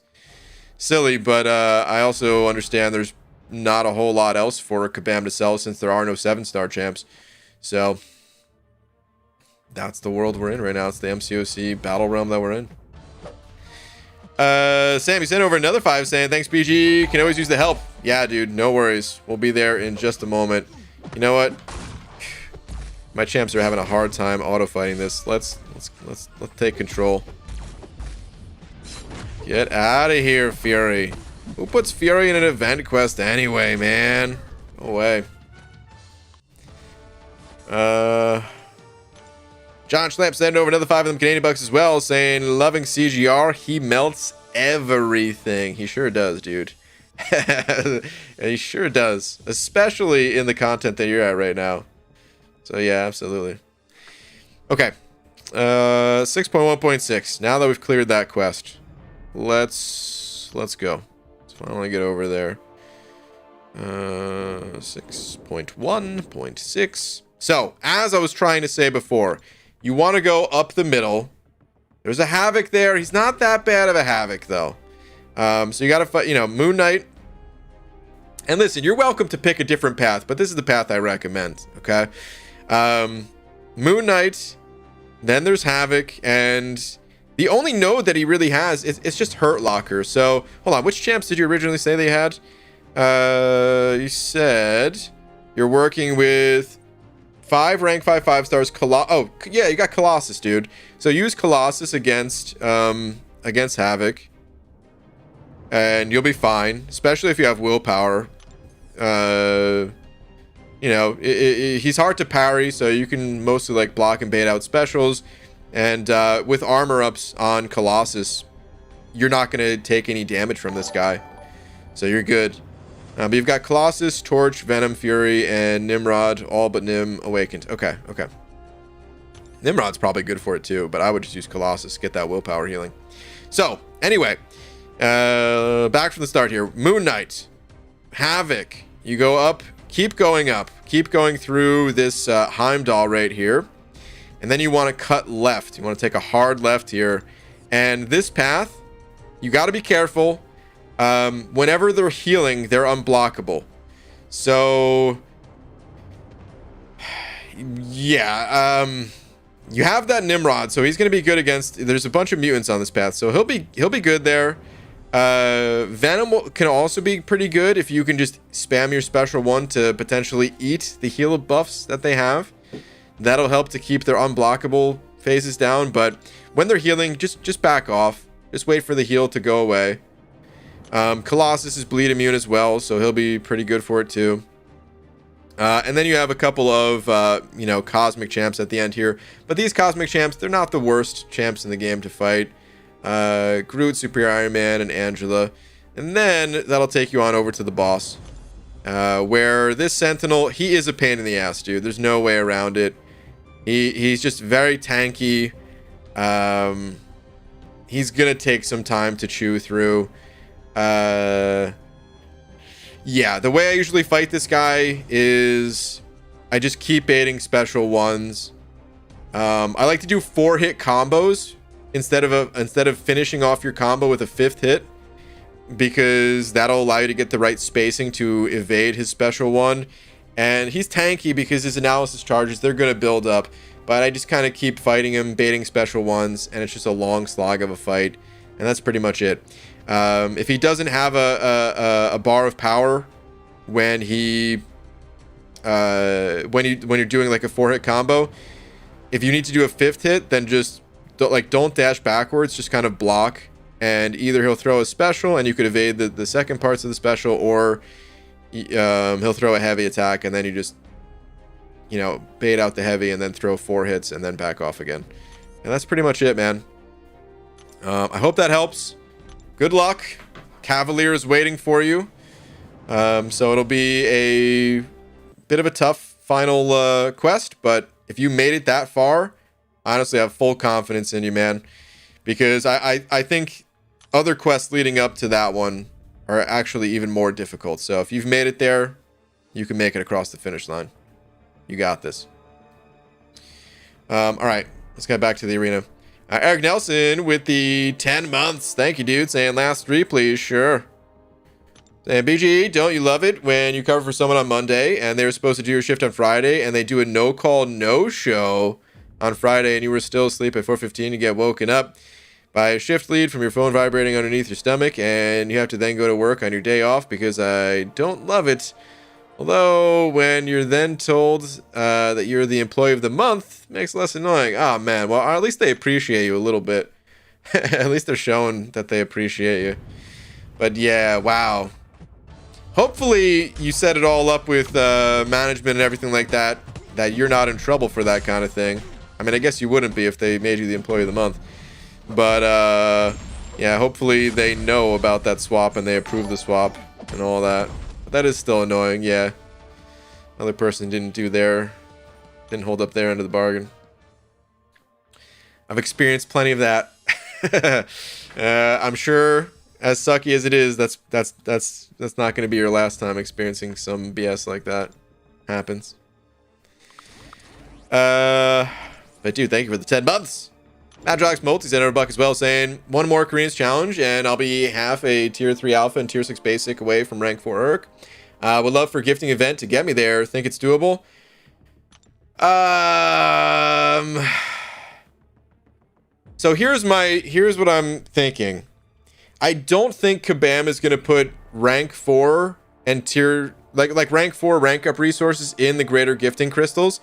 silly, but I also understand there's not a whole lot else for Kabam to sell since there are no 7-star champs. So that's the world we're in right now. It's the MCOC battle realm that we're in. Sam, you sent over another 5 saying, thanks, BG. Can always use the help. Yeah, dude, no worries. We'll be there in just a moment. You know what? My champs are having a hard time auto fighting this. Let's take control. Get out of here, Fury. Who puts Fury in an event quest anyway, man? Go away. John Schlamp sent over another 5 of them Canadian bucks as well, saying, loving CGR, he melts everything. He sure does, dude. He sure does. Especially in the content that you're at right now. So yeah, absolutely. Okay. 6.1.6. Now that we've cleared that quest, let's go. Let's finally get over there. 6.1.6. So, as I was trying to say before, you want to go up the middle. There's a Havoc there. He's not that bad of a Havoc, though. So you got to fight, you know, Moon Knight. And listen, you're welcome to pick a different path, but this is the path I recommend, okay? Moon Knight, then there's Havoc, and the only node that he really has is just Hurt Locker. So, hold on, which champs did you originally say they had? You said you're working with 5 rank 5 stars. Oh, yeah, you got Colossus, dude. So use Colossus against Havoc, and you'll be fine, especially if you have willpower. You know, he's hard to parry, so you can mostly like block and bait out specials. And with armor ups on Colossus, you're not going to take any damage from this guy, so you're good. But you've got Colossus, Torch, Venom, Fury, and Nimrod, all but Nim awakened. Okay. Nimrod's probably good for it too, but I would just use Colossus, get that willpower healing. So, anyway, back from the start here. Moon Knight, Havoc, you go up, keep going up, keep going through this Heimdall right here, and then you want to cut left. You want to take a hard left here, And this path, you got to be careful. Whenever they're healing, they're unblockable. So, yeah, you have that Nimrod, so he's going to be good against. There's a bunch of mutants on this path, so he'll be good there. Venom can also be pretty good if you can just spam your special one to potentially eat the heal buffs that they have. That'll help to keep their unblockable phases down, but when they're healing, just back off. Just wait for the heal to go away. Colossus is bleed immune as well, so he'll be pretty good for it too. And then you have a couple of, cosmic champs at the end here. But these cosmic champs, they're not the worst champs in the game to fight. Groot, Superior Iron Man, and Angela. And then that'll take you on over to the boss. Where this Sentinel, he is a pain in the ass, dude. There's no way around it. He's just very tanky. He's gonna take some time to chew through. Yeah, the way I usually fight this guy is I just keep baiting special ones. I like to do 4-hit combos instead of finishing off your combo with a 5th hit, because that'll allow you to get the right spacing to evade his special one. And he's tanky because his analysis charges, they're going to build up, but I just kind of keep fighting him, baiting special ones, and it's just a long slog of a fight, and that's pretty much it. If he doesn't have a bar of power when you're doing like a 4-hit combo, if you need to do a 5th hit, then just don't dash backwards, just kind of block, and either he'll throw a special and you could evade the second parts of the special, or he'll throw a heavy attack and then you just bait out the heavy and then throw 4 hits and then back off again. And that's pretty much it, man. I hope that helps. Good luck. Cavalier is waiting for you. So it'll be a bit of a tough final quest, but if you made it that far, honestly, I have full confidence in you, man. Because I think other quests leading up to that one are actually even more difficult. So if you've made it there, you can make it across the finish line. You got this. All right, let's get back to the arena. Eric Nelson with the 10 months. Thank you, dude. Saying last 3, please. Sure. Saying BG, don't you love it when you cover for someone on Monday and they were supposed to do your shift on Friday and they do a no-call, no-show on Friday and you were still asleep at 4:15 to get woken up by a shift lead from your phone vibrating underneath your stomach, and you have to then go to work on your day off because I don't love it. Although, when you're then told that you're the employee of the month, makes it less annoying. Oh, man. Well, at least they appreciate you a little bit. At least they're showing that they appreciate you. But, yeah, wow. Hopefully, you set it all up with management and everything like that, that you're not in trouble for that kind of thing. I mean, I guess you wouldn't be if they made you the employee of the month. But, yeah, hopefully they know about that swap and they approve the swap and all that. That is still annoying, yeah. Another person didn't hold up their end of the bargain. I've experienced plenty of that. I'm sure, as sucky as it is, that's not going to be your last time experiencing some BS like that. Happens. But dude, thank you for the 10 months. Madrox Multi sent out a buck as well, saying one more Koreans challenge and I'll be half a tier 3 alpha and tier 6 basic away from rank 4 Urk. Would love for a gifting event to get me there. Think it's doable? So here's what I'm thinking. I don't think Kabam is gonna put rank 4 and tier like rank 4 rank up resources in the greater gifting crystals.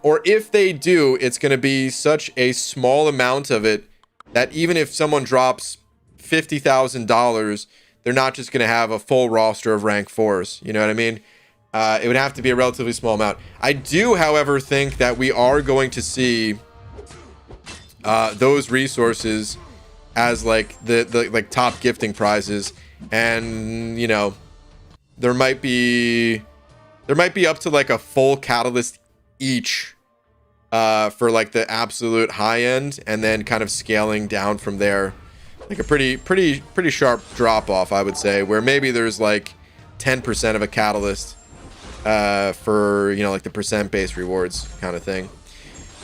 Or if they do, it's going to be such a small amount of it that even if someone drops $50,000, they're not just going to have a full roster of rank 4s. You know what I mean? It would have to be a relatively small amount. I do, however, think that we are going to see those resources as like the like top gifting prizes, and there might be up to like a full catalyst each for like the absolute high end, and then kind of scaling down from there, like a pretty sharp drop off, I would say, where maybe there's like 10% of a catalyst for like the percent based rewards kind of thing.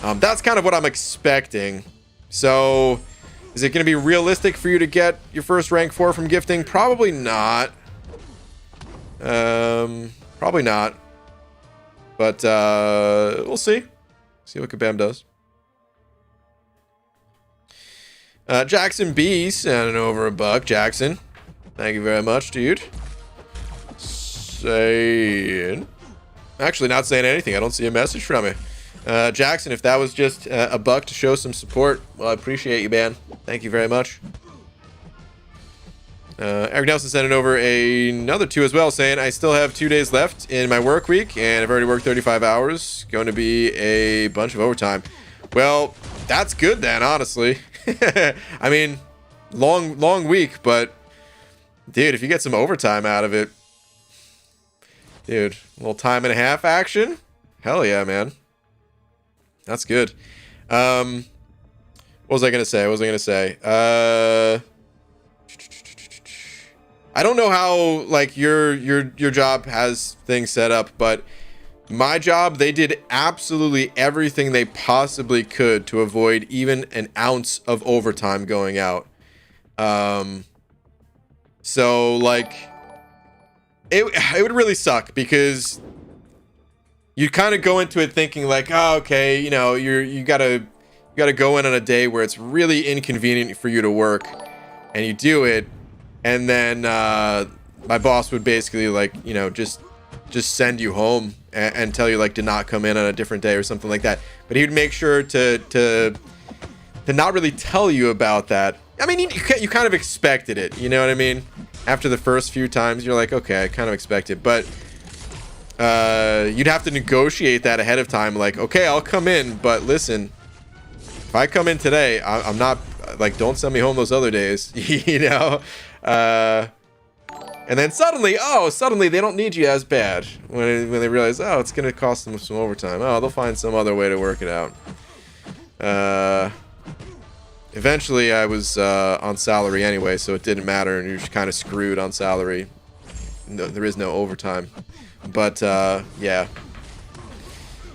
That's kind of what I'm expecting. So Is it going to be realistic for you to get your first rank 4 from gifting? Probably not. Probably not. But we'll see. See what Kabam does. Jackson B sending over $1. Jackson, thank you very much, dude. Actually not saying anything. I don't see a message from you. Jackson, if that was just $1 to show some support, well, I appreciate you, man. Thank you very much. Eric Nelson sending over another 2 as well, saying I still have 2 days left in my work week, and I've already worked 35 hours. Going to be a bunch of overtime. Well, that's good then, honestly. I mean, long week, but dude, if you get some overtime out of it, dude, a little time and a half action, hell yeah, man. That's good. What was I gonna say? I don't know how like your job has things set up, but my job, they did absolutely everything they possibly could to avoid even an ounce of overtime going out. So like it would really suck because you kind of go into it thinking like, oh, okay, you know, you gotta go in on a day where it's really inconvenient for you to work, and you do it, and then my boss would basically like, you know, just send you home and tell you like to not come in on a different day or something like that. But he would make sure to not really tell you about that. I mean, you kind of expected it, you know what I mean? After the first few times, you're like, okay, I kind of expect it, but you'd have to negotiate that ahead of time. Like, okay, I'll come in, but listen, if I come in today, I'm not like, don't send me home those other days, you know? And then suddenly they don't need you as bad when they realize, oh, it's gonna cost them some overtime. Oh, they'll find some other way to work it out. Eventually, I was on salary anyway, so it didn't matter, and you're just kind of screwed on salary. No, there is no overtime. But yeah,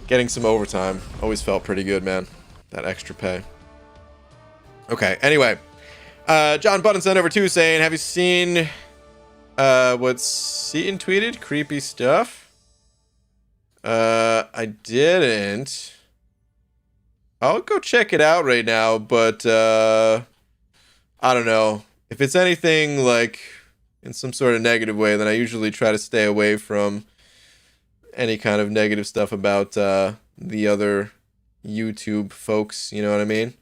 getting some overtime always felt pretty good, man. That extra pay. Okay, anyway, John Button sent over 2 saying, have you seen what Seaton tweeted? Creepy stuff. I didn't. I'll go check it out right now, but I don't know. If it's anything like in some sort of negative way, then I usually try to stay away from any kind of negative stuff about the other YouTube folks, you know what I mean?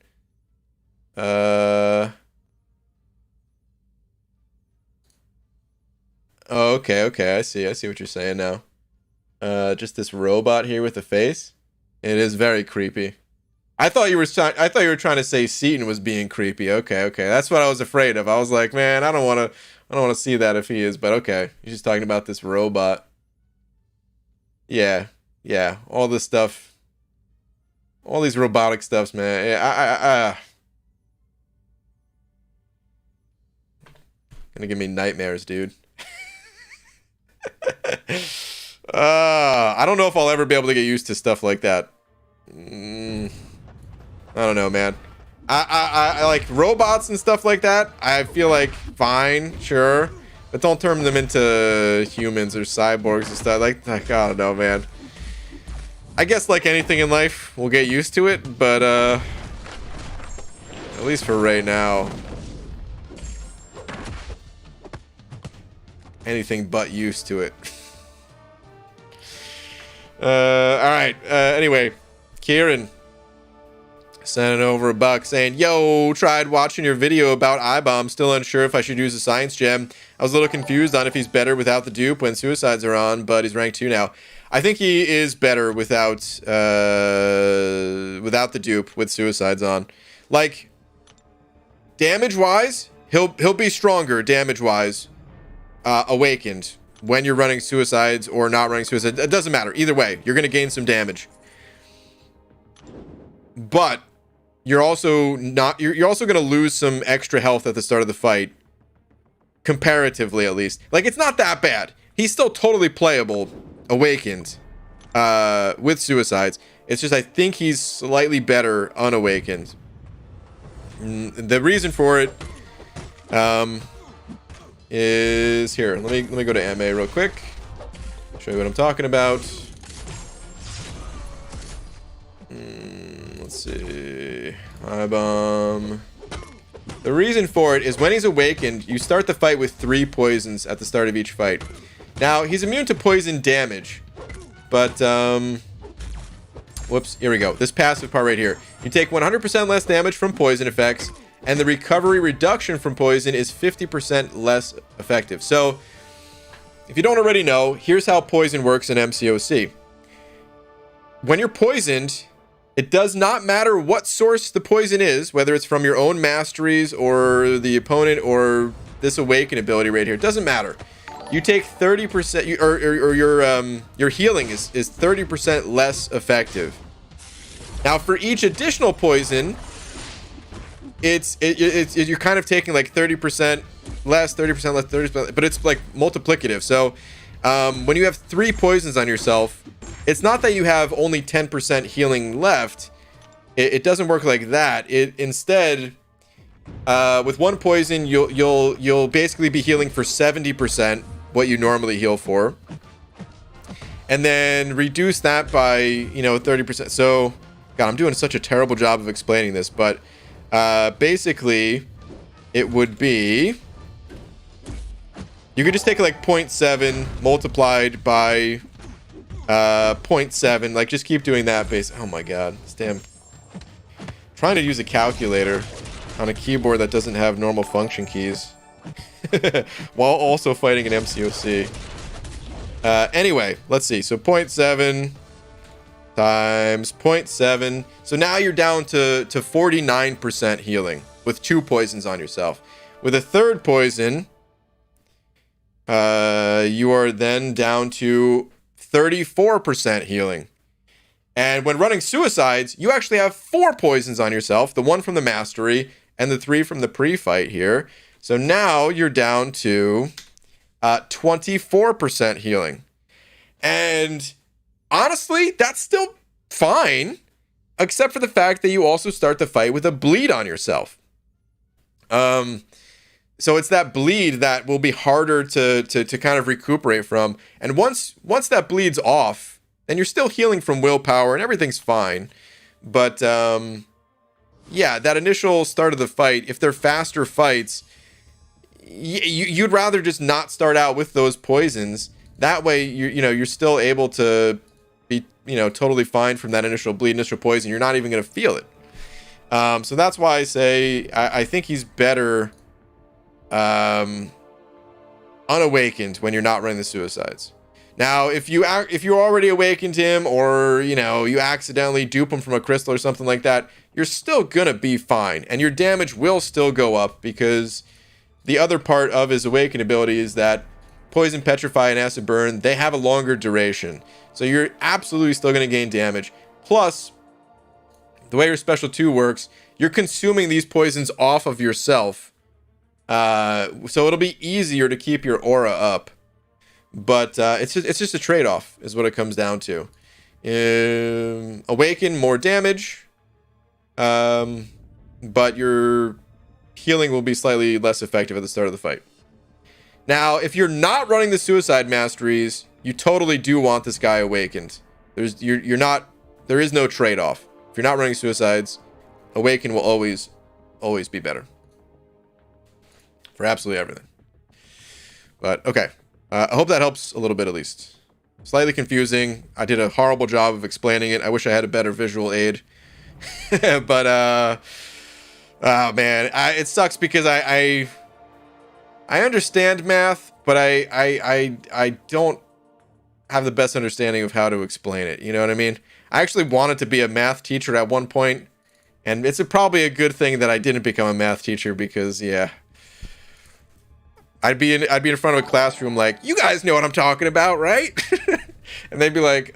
Oh, okay, I see what you're saying now. Just this robot here with a face. It is very creepy. I thought you were trying to say Seaton was being creepy. Okay, that's what I was afraid of. I was like, man, I don't want to see that if he is, but okay. He's just talking about this robot. Yeah, all this stuff. All these robotic stuffs, man. Yeah, gonna give me nightmares, dude. I don't know if I'll ever be able to get used to stuff like that. I don't know, man. I like robots and stuff like that. I feel like fine, sure, but don't turn them into humans or cyborgs and stuff. Like I don't know, man. I guess like anything in life, we'll get used to it, but at least for right now, anything but used to it. All right. Anyway, Kieran sending over $1 saying, yo, tried watching your video about I-Bomb. Still unsure if I should use a science gem. I was a little confused on if he's better without the dupe when suicides are on, but he's rank 2 now. I think he is better without the dupe with suicides on. Like, damage-wise, he'll be stronger damage-wise awakened when you're running suicides or not running suicides. It doesn't matter. Either way, you're going to gain some damage. But you're also not you're also going to lose some extra health at the start of the fight, comparatively at least. Like, it's not that bad. He's still totally playable awakened with suicides. It's just I think he's slightly better unawakened. The reason for it is here. Let me go to MA real quick. Show you what I'm talking about. Let's see. High bomb. The reason for it is when he's awakened, you start the fight with 3 poisons at the start of each fight. Now, he's immune to poison damage, but, whoops, here we go. This passive part right here. You take 100% less damage from poison effects, and the recovery reduction from poison is 50% less effective. So, if you don't already know, here's how poison works in MCOC. When you're poisoned, it does not matter what source the poison is, whether it's from your own masteries or the opponent or this awaken ability right here. It doesn't matter. You take 30%, or your healing is 30% less effective. Now, for each additional poison, you're kind of taking like 30% less, 30% less, 30%, but it's like multiplicative. So when you have 3 poisons on yourself, it's not that you have only 10% healing left. It doesn't work like that. Instead, with 1 poison, you'll basically be healing for 70% what you normally heal for, and then reduce that by 30%. So, God, I'm doing such a terrible job of explaining this, but basically, it would be you could just take like 0.7 multiplied by 0.7. Like, just keep doing that base. Oh my God, this damn. Trying to use a calculator on a keyboard that doesn't have normal function keys while also fighting an MCOC. Anyway, let's see. So 0.7 times 0.7. So now you're down to 49% healing with 2 poisons on yourself. With a 3rd poison, you are then down to 34% healing. And when running suicides, you actually have 4 poisons on yourself, the 1 from the mastery and the 3 from the pre-fight here. So now you're down to 24% healing. And honestly, that's still fine, except for the fact that you also start the fight with a bleed on yourself. So it's that bleed that will be harder to kind of recuperate from. And once that bleed's off, then you're still healing from willpower and everything's fine. But yeah, that initial start of the fight, if they're faster fights, you'd rather just not start out with those poisons. That way, you're still able to be totally fine from that initial bleed, initial poison. You're not even going to feel it. So that's why I say I think he's better unawakened when you're not running the suicides. Now, if you already awakened him, or you accidentally dupe him from a crystal or something like that, you're still gonna be fine, and your damage will still go up, because the other part of his awaken ability is that poison, petrify, and acid burn, they have a longer duration, so you're absolutely still gonna gain damage. Plus, the way your special 2 works, you're consuming these poisons off of yourself, so it'll be easier to keep your aura up. But it's just a trade-off is what it comes down to. Awaken, more damage, but your healing will be slightly less effective at the start of the fight. Now, if you're not running the suicide masteries, you totally do want this guy awakened. There is no trade-off. If you're not running suicides, awaken will always be better for absolutely everything. But okay. I hope that helps a little bit at least. Slightly confusing. I did a horrible job of explaining it. I wish I had a better visual aid. But, oh man, it sucks because I understand math, but I don't have the best understanding of how to explain it. You know what I mean? I actually wanted to be a math teacher at one point, and it's probably a good thing that I didn't become a math teacher, because, yeah. I'd be in front of a classroom like, you guys know what I'm talking about, right? And they'd be like,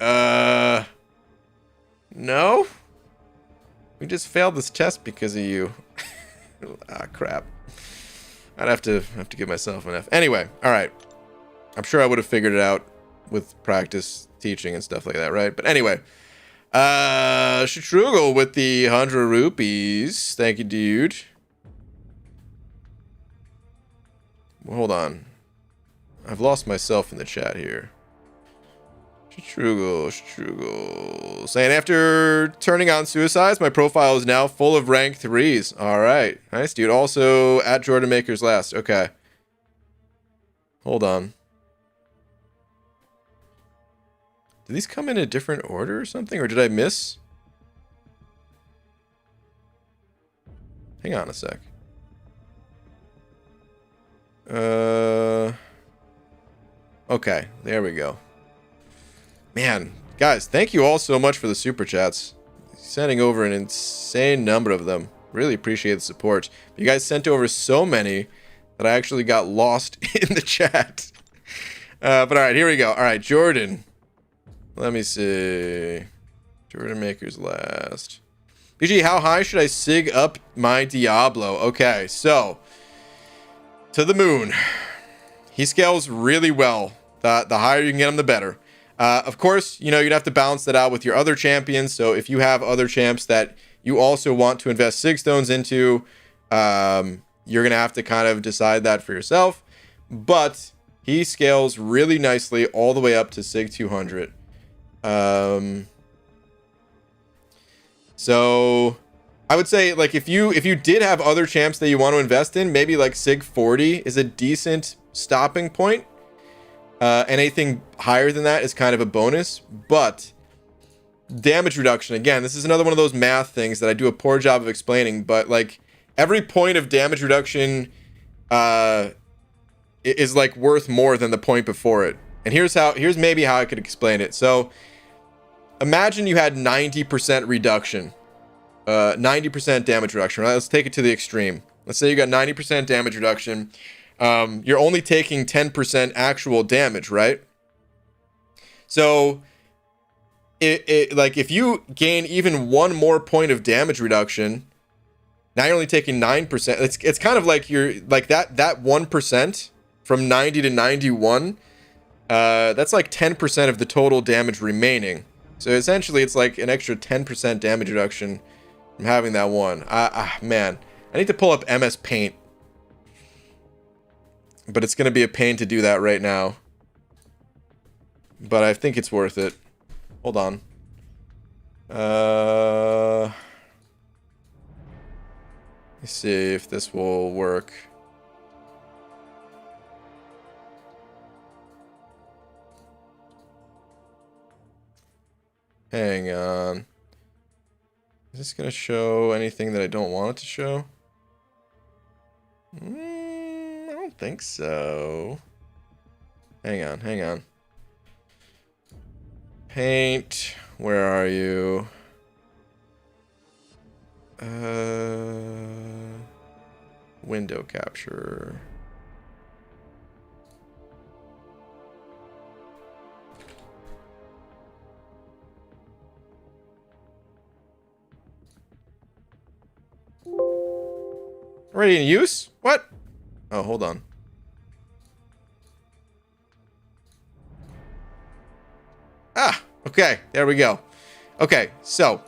no. We just failed this test because of you. Ah, crap. I'd have to give myself an F. Anyway, all right. I'm sure I would have figured it out with practice teaching and stuff like that, right? But anyway, Shatrugal with the 100 rupees. Thank you, dude. hold on. I've lost myself in the chat here. Struggle. Saying after turning on suicides, my profile is now full of rank 3s. Alright. Nice, dude. Also, at Jordan Makers Last. Okay. Hold on. Did these come in a different order or something? Or did I miss? Hang on a sec. Okay, there we go. Man, guys, thank you all so much for the super chats. Sending over an insane number of them. Really appreciate the support. You guys sent over so many that I actually got lost in the chat. But alright, here we go. Alright, Jordan. Let me see. Jordan Makers Last. BG, how high should I sig up my Diablo? Okay, so. To the moon. He scales really well. The higher you can get him, the better. Of course, you know, you'd have to balance that out with your other champions. So if you have other champs that you also want to invest sig stones into, you're going to have to kind of decide that for yourself. But he scales really nicely all the way up to sig 200. So I would say, like, if you did have other champs that you want to invest in, maybe like sig 40 is a decent stopping point. Anything higher than that is kind of a bonus, but damage reduction, again, this is another one of those math things that I do a poor job of explaining, but like every point of damage reduction is like worth more than the point before it. And here's maybe how I could explain it. So imagine you had 90% reduction, 90% damage reduction, right? Let's take it to the extreme. Let's say you got 90% damage reduction. You're only taking 10% actual damage, right? So, like if you gain even one more point of damage reduction, now you're only taking 9%. It's kind of like you're like that 1% from 90 to 91. That's like 10% of the total damage remaining. So essentially, it's like an extra 10% damage reduction from having that one. Man, I need to pull up MS Paint. But it's going to be a pain to do that right now. But I think it's worth it. Hold on. Let's see if this will work. Hang on. Is this going to show anything that I don't want it to show? I don't think so. Hang on. Paint, where are you? Window capture. Already in use? What? Oh, hold on. Ah, okay, there we go. Okay, so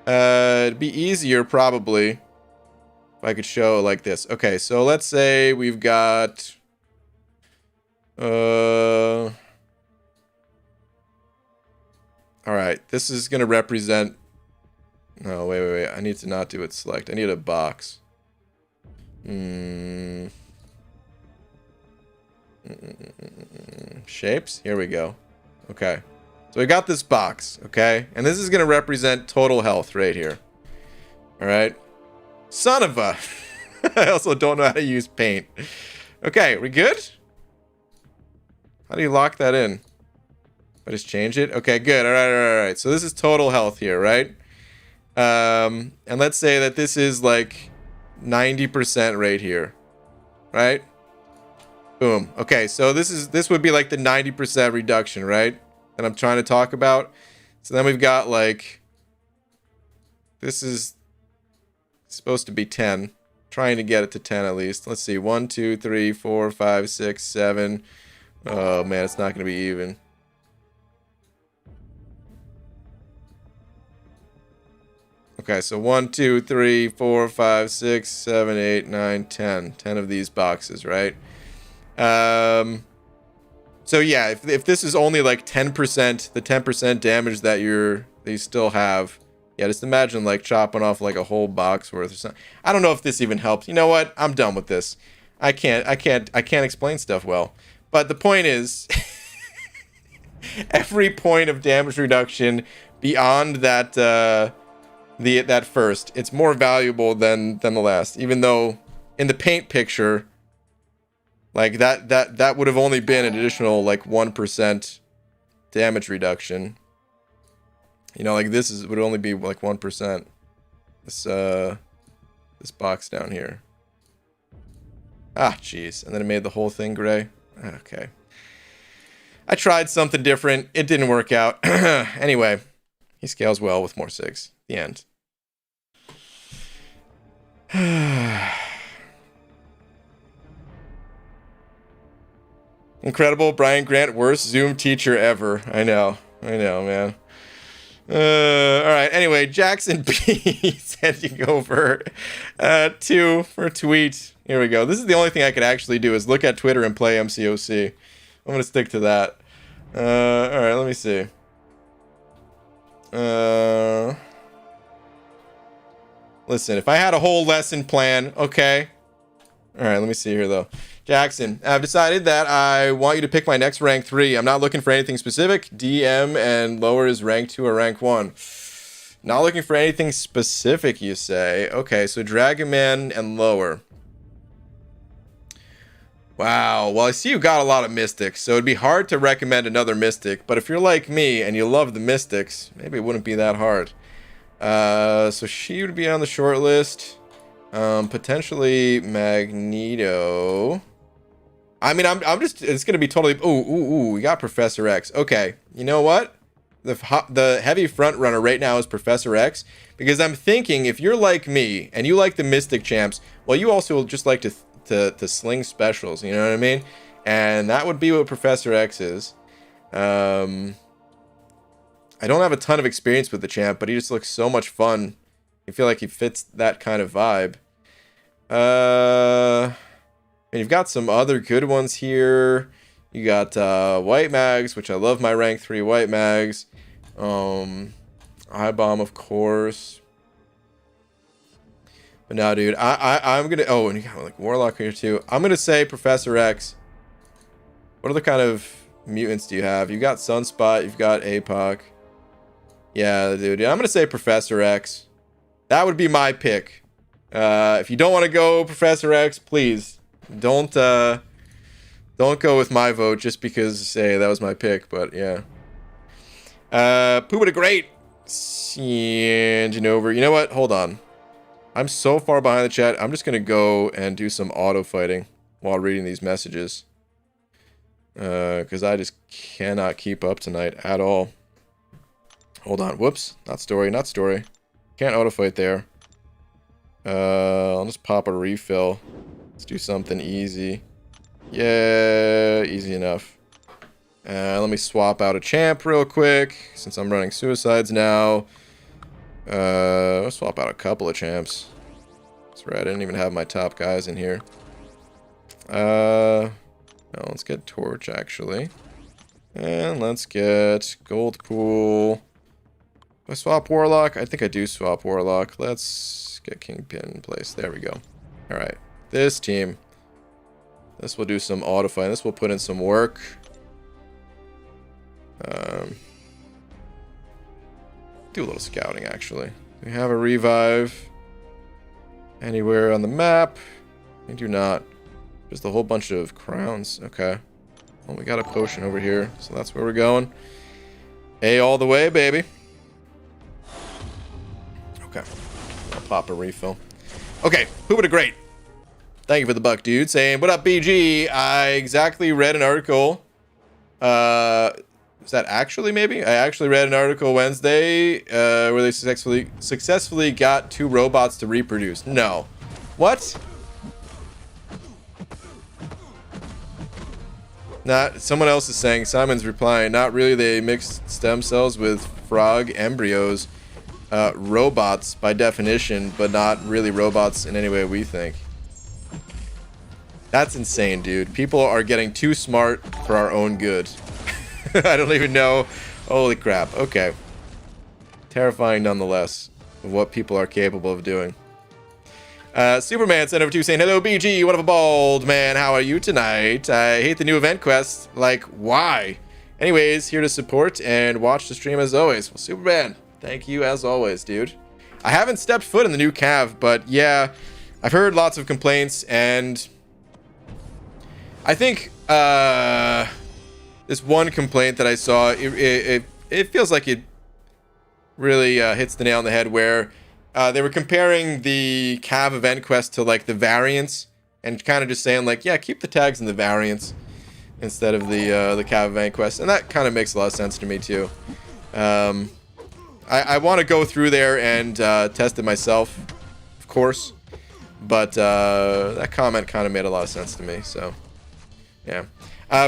it'd be easier probably if I could show it like this. Okay, so let's say we've got all right, this is gonna represent. No, wait. I need to not do it select. I need a box. Shapes. Here we go. Okay. So we got this box, okay? And this is going to represent total health right here. All right? Son of a... I also don't know how to use paint. Okay, we good? How do you lock that in? I just change it? Okay, good. All right. So this is total health here, right? And let's say that this is like 90% right here. Right? Boom. Okay, so this would be like the 90% reduction, right? That I'm trying to talk about. So then we've got like, this is supposed to be 10. Trying to get it to 10 at least. Let's see, 1, 2, 3, 4, 5, 6, 7. Oh man, it's not going to be even. Okay, so 1, 2, 3, 4, 5, 6, 7, 8, 9, 10. 10 of these boxes, right? So yeah, if this is only like 10%, the 10% damage that you still have, yeah, just imagine like chopping off like a whole box worth or something. I don't know if this even helps. You know what? I'm done with this. I can't explain stuff well. But the point is, every point of damage reduction beyond that that first, it's more valuable than the last. Even though in the paint picture, like that would have only been an additional like 1% damage reduction. You know, like this would only be like 1%. This box down here. Ah, jeez. And then it made the whole thing gray. Okay. I tried something different. It didn't work out. Anyway, he scales well with more SIGs. The end. Incredible. Brian Grant, worst Zoom teacher ever. I know, man. All right. Anyway, Jackson B sending over 2 for a tweet. Here we go. This is the only thing I could actually do is look at Twitter and play MCOC. I'm gonna stick to that. All right. Let me see. Listen, if I had a whole lesson plan, okay. All right. Let me see here though. Jackson, I've decided that I want you to pick my next rank 3. I'm not looking for anything specific. DM and lower is rank 2 or rank 1. Not looking for anything specific, you say. Okay, so Dragon Man and lower. Wow, well, I see you got a lot of Mystics, so it'd be hard to recommend another Mystic, but if you're like me and you love the Mystics, maybe it wouldn't be that hard. So she would be on the short list. Potentially Magneto. I mean, I'm just, it's going to be totally, ooh, we got Professor X. Okay, you know what? The heavy front runner right now is Professor X, because I'm thinking if you're like me and you like the Mystic champs, well, you also just like to sling specials, you know what I mean? And that would be what Professor X is. I don't have a ton of experience with the champ, but he just looks so much fun. I feel like he fits that kind of vibe. And you've got some other good ones here. You got White Mags, which I love my rank 3 White Mags. Eye Bomb, of course. But no, dude, I'm gonna. Oh, and you got like Warlock here too. I'm gonna say Professor X. What other kind of mutants do you have? You got Sunspot. You've got APOC. Yeah, dude. I'm gonna say Professor X. That would be my pick. If you don't want to go Professor X, please don't go with my vote just because, say, that was my pick. But yeah. Pooba the Great. Engine over. You know what? Hold on. I'm so far behind the chat. I'm just gonna go and do some auto fighting while reading these messages. Because I just cannot keep up tonight at all. Hold on. Whoops. Not story. Can't auto fight there. I'll just pop a refill. Let's do something easy. Yeah, easy enough. Let me swap out a champ real quick, since I'm running suicides now. I'll swap out a couple of champs. That's right, I didn't even have my top guys in here. No, let's get Torch, actually. And let's get Gold Pool. Do I swap Warlock? I think I do swap Warlock. Let's get Kingpin in place. There we go. Alright, this team. This will do some auto fighting. This will put in some work. Do a little scouting, actually. We have a revive anywhere on the map. We do not. Just a whole bunch of crowns. Okay. Well, we got a potion over here, so that's where we're going. A all the way, baby. Okay. I'll pop a refill. Okay, who would have great? Thank you for the buck, dude. Saying, what up, BG? I exactly read an article. Is that actually maybe? I actually read an article Wednesday where they successfully got 2 robots to reproduce. No. What? Not. Someone else is saying. Simon's replying. Not really. They mixed stem cells with frog embryos. Robots by definition, but not really robots in any way we think. That's insane, dude. People are getting too smart for our own good. I don't even know. Holy crap. Okay. Terrifying nonetheless of what people are capable of doing. Superman sent over to saying, hello, BG, what of a bald man? How are you tonight? I hate the new event quest. Like, why? Anyways, here to support and watch the stream as always. Well, Superman, thank you as always, dude. I haven't stepped foot in the new cav, but yeah, I've heard lots of complaints, and I think this one complaint that I saw, it feels like it really hits the nail on the head, where they were comparing the cav event quest to like the variants, and kind of just saying like, yeah, keep the tags in the variants instead of the cav event quest, and that kind of makes a lot of sense to me too. I want to go through there and test it myself, of course, but that comment kind of made a lot of sense to me, so yeah.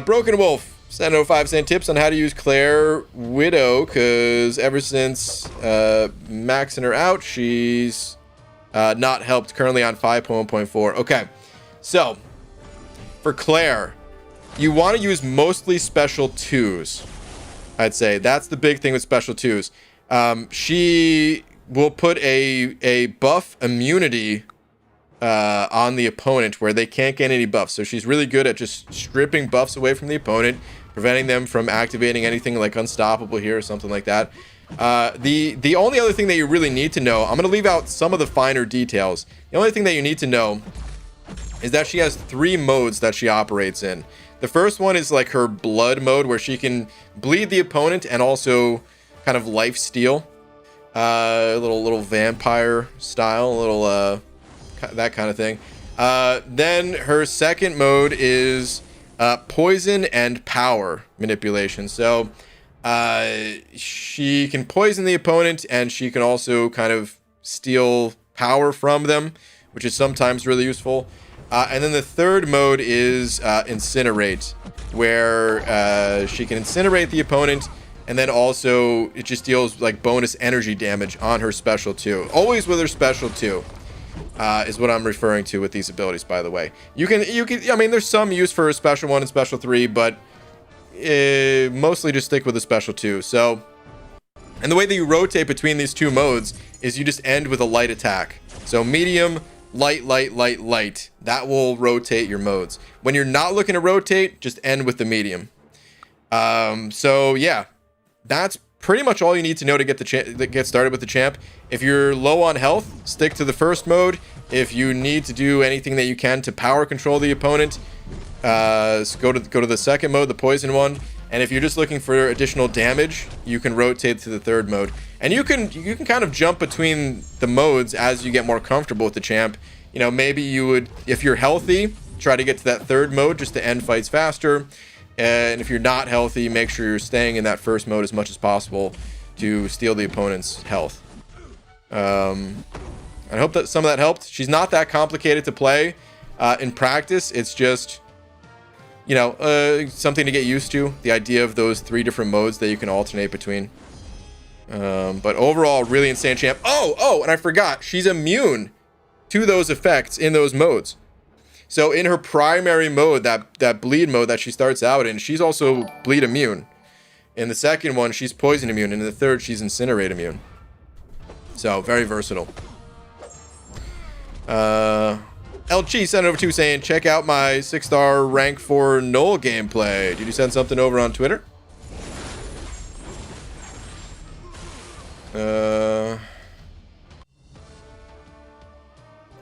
Broken Wolf, 705 saying tips on how to use Claire Widow, because ever since maxing her out, she's not helped, currently on 5.1.4. Okay, so for Claire, you want to use mostly special 2s, I'd say. That's the big thing with special 2s. She will put a buff immunity on the opponent where they can't get any buffs. So she's really good at just stripping buffs away from the opponent, preventing them from activating anything like Unstoppable here or something like that. The only other thing that you really need to know, I'm going to leave out some of the finer details. The only thing that you need to know is that she has 3 modes that she operates in. The first one is like her blood mode, where she can bleed the opponent and also kind of life steal, little vampire style, little that kind of thing. Then her second mode is poison and power manipulation. So she can poison the opponent, and she can also kind of steal power from them, which is sometimes really useful. And then the third mode is incinerate, where she can incinerate the opponent, and then also it just deals like bonus energy damage on her special 2. Always with her special 2 is what I'm referring to with these abilities, by the way. You can, I mean, there's some use for a special 1 and special 3, but mostly just stick with the special 2. So, and the way that you rotate between these 2 modes is you just end with a light attack. So medium, light, light, light, light. That will rotate your modes. When you're not looking to rotate, just end with the medium. So yeah, that's pretty much all you need to know to get started with the champ. If you're low on health, stick to the first mode. If you need to do anything that you can to power control the opponent, go to the second mode, the poison one. And if you're just looking for additional damage, you can rotate to the third mode. And you can kind of jump between the modes as you get more comfortable with the champ. You know, maybe you would, if you're healthy, try to get to that third mode just to end fights faster. And if you're not healthy, make sure you're staying in that first mode as much as possible to steal the opponent's health. I hope that some of that helped. She's not that complicated to play. In practice, it's just, you know, something to get used to. The idea of those 3 different modes that you can alternate between. But overall, really insane champ. Oh, and I forgot. She's immune to those effects in those modes. So in her primary mode, that bleed mode that she starts out in, she's also bleed immune. In the second one, she's poison immune. And in the third, she's incinerate immune. So, very versatile. LG sent over to saying, check out my 6-star rank 4 Null gameplay. Did you send something over on Twitter?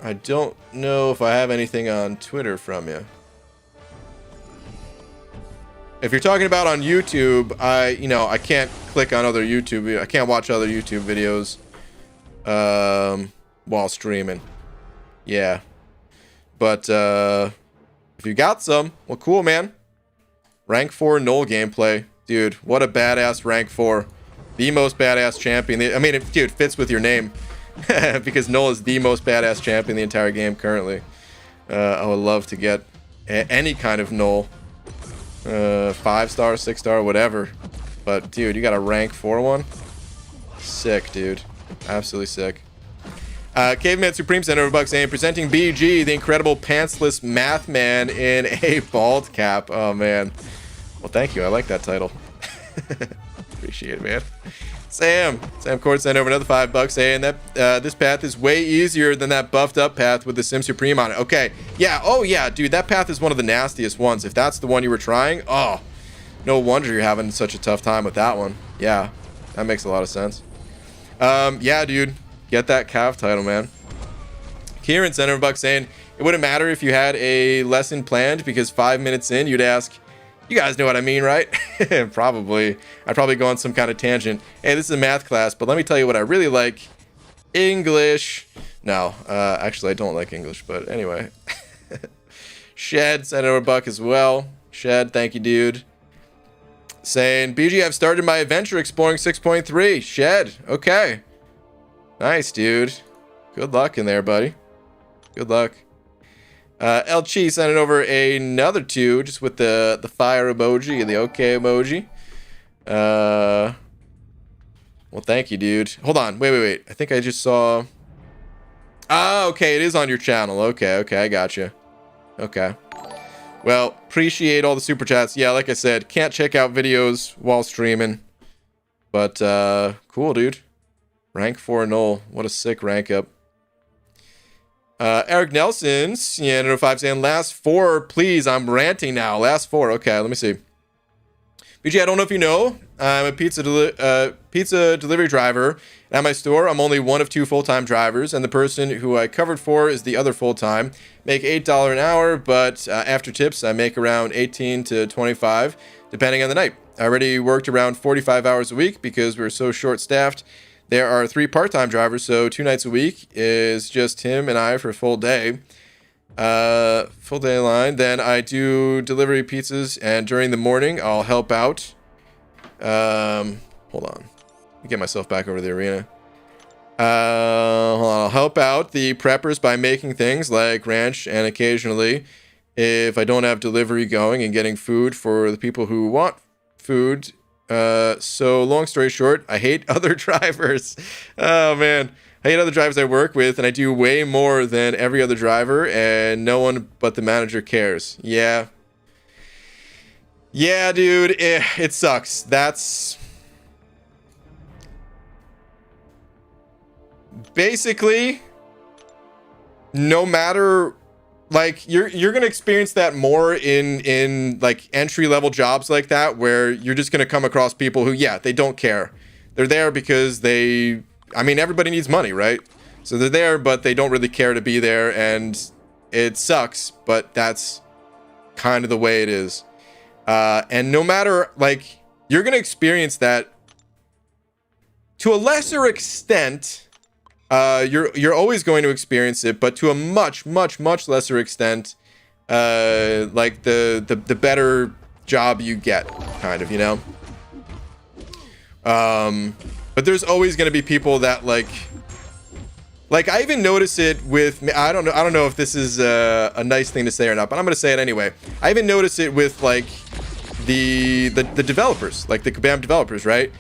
I don't know if I have anything on Twitter from you. If you're talking about on YouTube, I can't click on other YouTube. I can't watch other YouTube videos while streaming. Yeah. But if you got some, well, cool, man. Rank 4 Null gameplay. Dude, what a badass rank 4. The most badass champion. I mean, it dude, fits with your name. Because Null is the most badass champion in the entire game currently. I would love to get any kind of Null. 5-star, 6-star, whatever. But, dude, you got a rank 4 one? Sick, dude. Absolutely sick. Caveman Supreme Center of Buck saying, presenting BG, the incredible pantsless math man in a bald cap. Oh, man. Well, thank you. I like that title. Appreciate it, man. Sam Cord sent over another $5 saying that this path is way easier than that buffed up path with the Sim Supreme on it. Okay. Yeah. Oh, yeah, dude. That path is one of the nastiest ones. If that's the one you were trying, oh, no wonder you're having such a tough time with that one. Yeah, that makes a lot of sense. Yeah, dude. Get that calf title, man. Kieran sent over $1 saying, it wouldn't matter if you had a lesson planned because 5 minutes in, you'd ask, you guys know what I mean, right? Probably. I'd probably go on some kind of tangent. Hey, this is a math class, but let me tell you what I really like. English. No, actually, I don't like English, but anyway. Shed sent over $1 as well. Shed, thank you, dude. Saying, BG, I've started my adventure exploring 6.3. Shed, okay. Nice, dude. Good luck in there, buddy. Good luck. El Chi sent it over another 2, just with the fire emoji and the okay emoji. Well, thank you, dude. Hold on. Wait. I think I just saw... Ah, okay. It is on your channel. Okay, I gotcha. Okay. Well, appreciate all the super chats. Yeah, like I said, can't check out videos while streaming. But, cool, dude. Rank 4 null. What a sick rank up. Eric Nelson, yeah, 5 saying, last 4, please. I'm ranting now. Last 4. Okay, let me see. BG, I don't know if you know, I'm a pizza delivery driver. And at my store, I'm only one of 2 full-time drivers, and the person who I covered for is the other full-time. Make $8 an hour, but after tips, I make around 18 to 25, depending on the night. I already worked around 45 hours a week because we're so short-staffed. There are 3 part-time drivers, so 2 nights a week is just him and I for a full day. Full day line. Then I do delivery pizzas, and during the morning, I'll help out. Hold on. Let me get myself back over to the arena. I'll help out the preppers by making things like ranch, and occasionally, if I don't have delivery going, and getting food for the people who want food. So long story short, I hate other drivers. Oh man, I hate other drivers I work with, and I do way more than every other driver, and no one but the manager cares. Yeah, dude, it sucks. That's basically, no matter, like, you're gonna experience that more in like entry level jobs like that, where you're just gonna come across people who, yeah, they don't care. They're there because everybody needs money, right? So they're there, but they don't really care to be there, and it sucks, but that's kind of the way it is. And no matter, like, you're gonna experience that to a lesser extent. You're always going to experience it, but to a much lesser extent, like the better job you get, kind of, you know. But there's always going to be people that like I even notice it with, I don't know if this is a nice thing to say or not, but I'm going to say it anyway. I even notice it with like the developers, like the Kabam developers, right?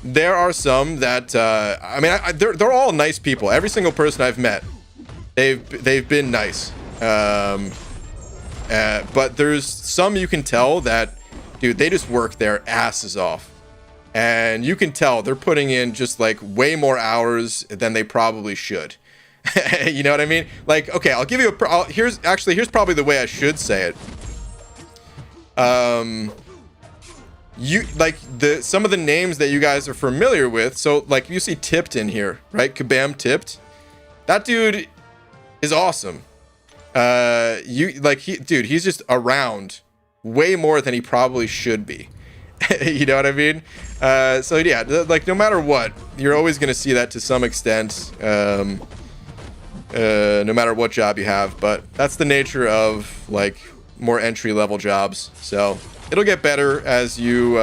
There are some that they're all nice people. Every single person I've met, they've been nice. But there's some you can tell that, dude, they just work their asses off, and you can tell they're putting in just like way more hours than they probably should. You know what I mean? Like, okay, I'll give you here's probably the way I should say it. You like some of the names that you guys are familiar with. So like you see Tipped in here, right? Kabam Tipped. That dude is awesome. He's just around way more than he probably should be. You know what I mean? So yeah, like no matter what, you're always gonna see that to some extent. No matter what job you have, but that's the nature of like more entry level jobs. So it'll get better as you,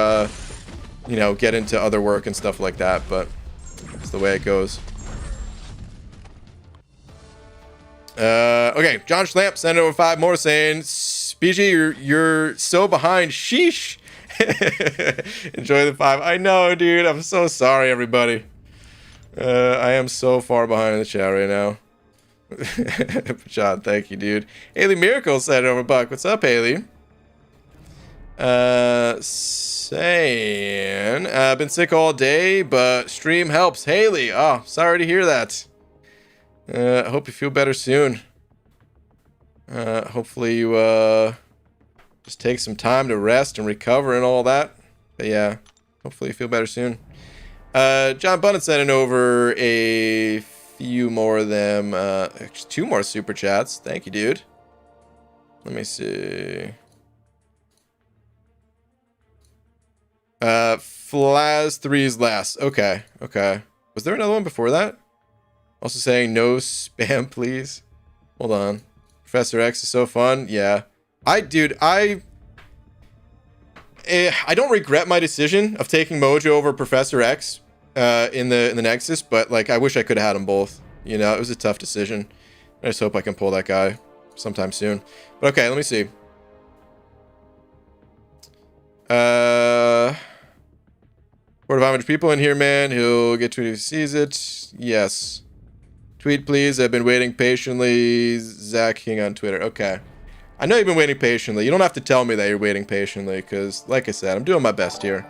get into other work and stuff like that, but it's the way it goes. Okay, John Schlamp sent over 5 more saying, BG, you're so behind. Sheesh. Enjoy the 5. I know, dude. I'm so sorry, everybody. I am so far behind in the chat right now. John, thank you, dude. Haley Miracle said over buck. What's up, Haley? Saying been sick all day, but stream helps. Haley, oh, sorry to hear that. I hope you feel better soon. Hopefully you just take some time to rest and recover and all that. But yeah, hopefully you feel better soon. John Bunnan sending over a few more of them. Actually, 2 more super chats. Thank you, dude. Let me see. Flaz 3's last. Okay. Was there another one before that? Also saying no spam, please. Hold on. Professor X is so fun. Yeah. I don't regret my decision of taking Mojo over Professor X in the Nexus, but like I wish I could have had them both. You know, it was a tough decision. I just hope I can pull that guy sometime soon. But okay, let me see. More than 500 people in here, man. He'll get to it if he sees it. Yes. Tweet, please. I've been waiting patiently. Zach King on Twitter. Okay. I know you've been waiting patiently. You don't have to tell me that you're waiting patiently, because, like I said, I'm doing my best here.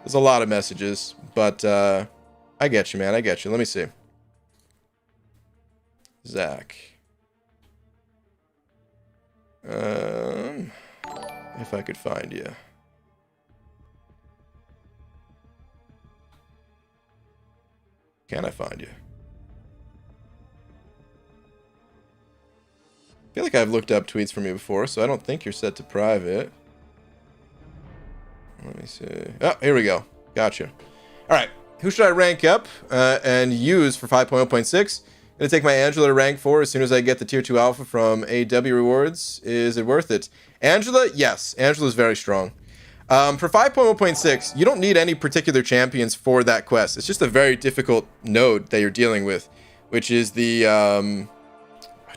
There's a lot of messages, but I get you, man. I get you. Let me see. Zach. If I could find you. Can I find you? I feel like I've looked up tweets from you before, so I don't think you're set to private. Let me see. Oh, here we go. Gotcha. All right. Who should I rank up and use for 5.0.6? Gonna take my Angela to rank 4 as soon as I get the tier 2 alpha from AW rewards. Is it worth it? Angela, yes. Angela's very strong. For 5.0.6, you don't need any particular champions for that quest. It's just a very difficult node that you're dealing with, which is the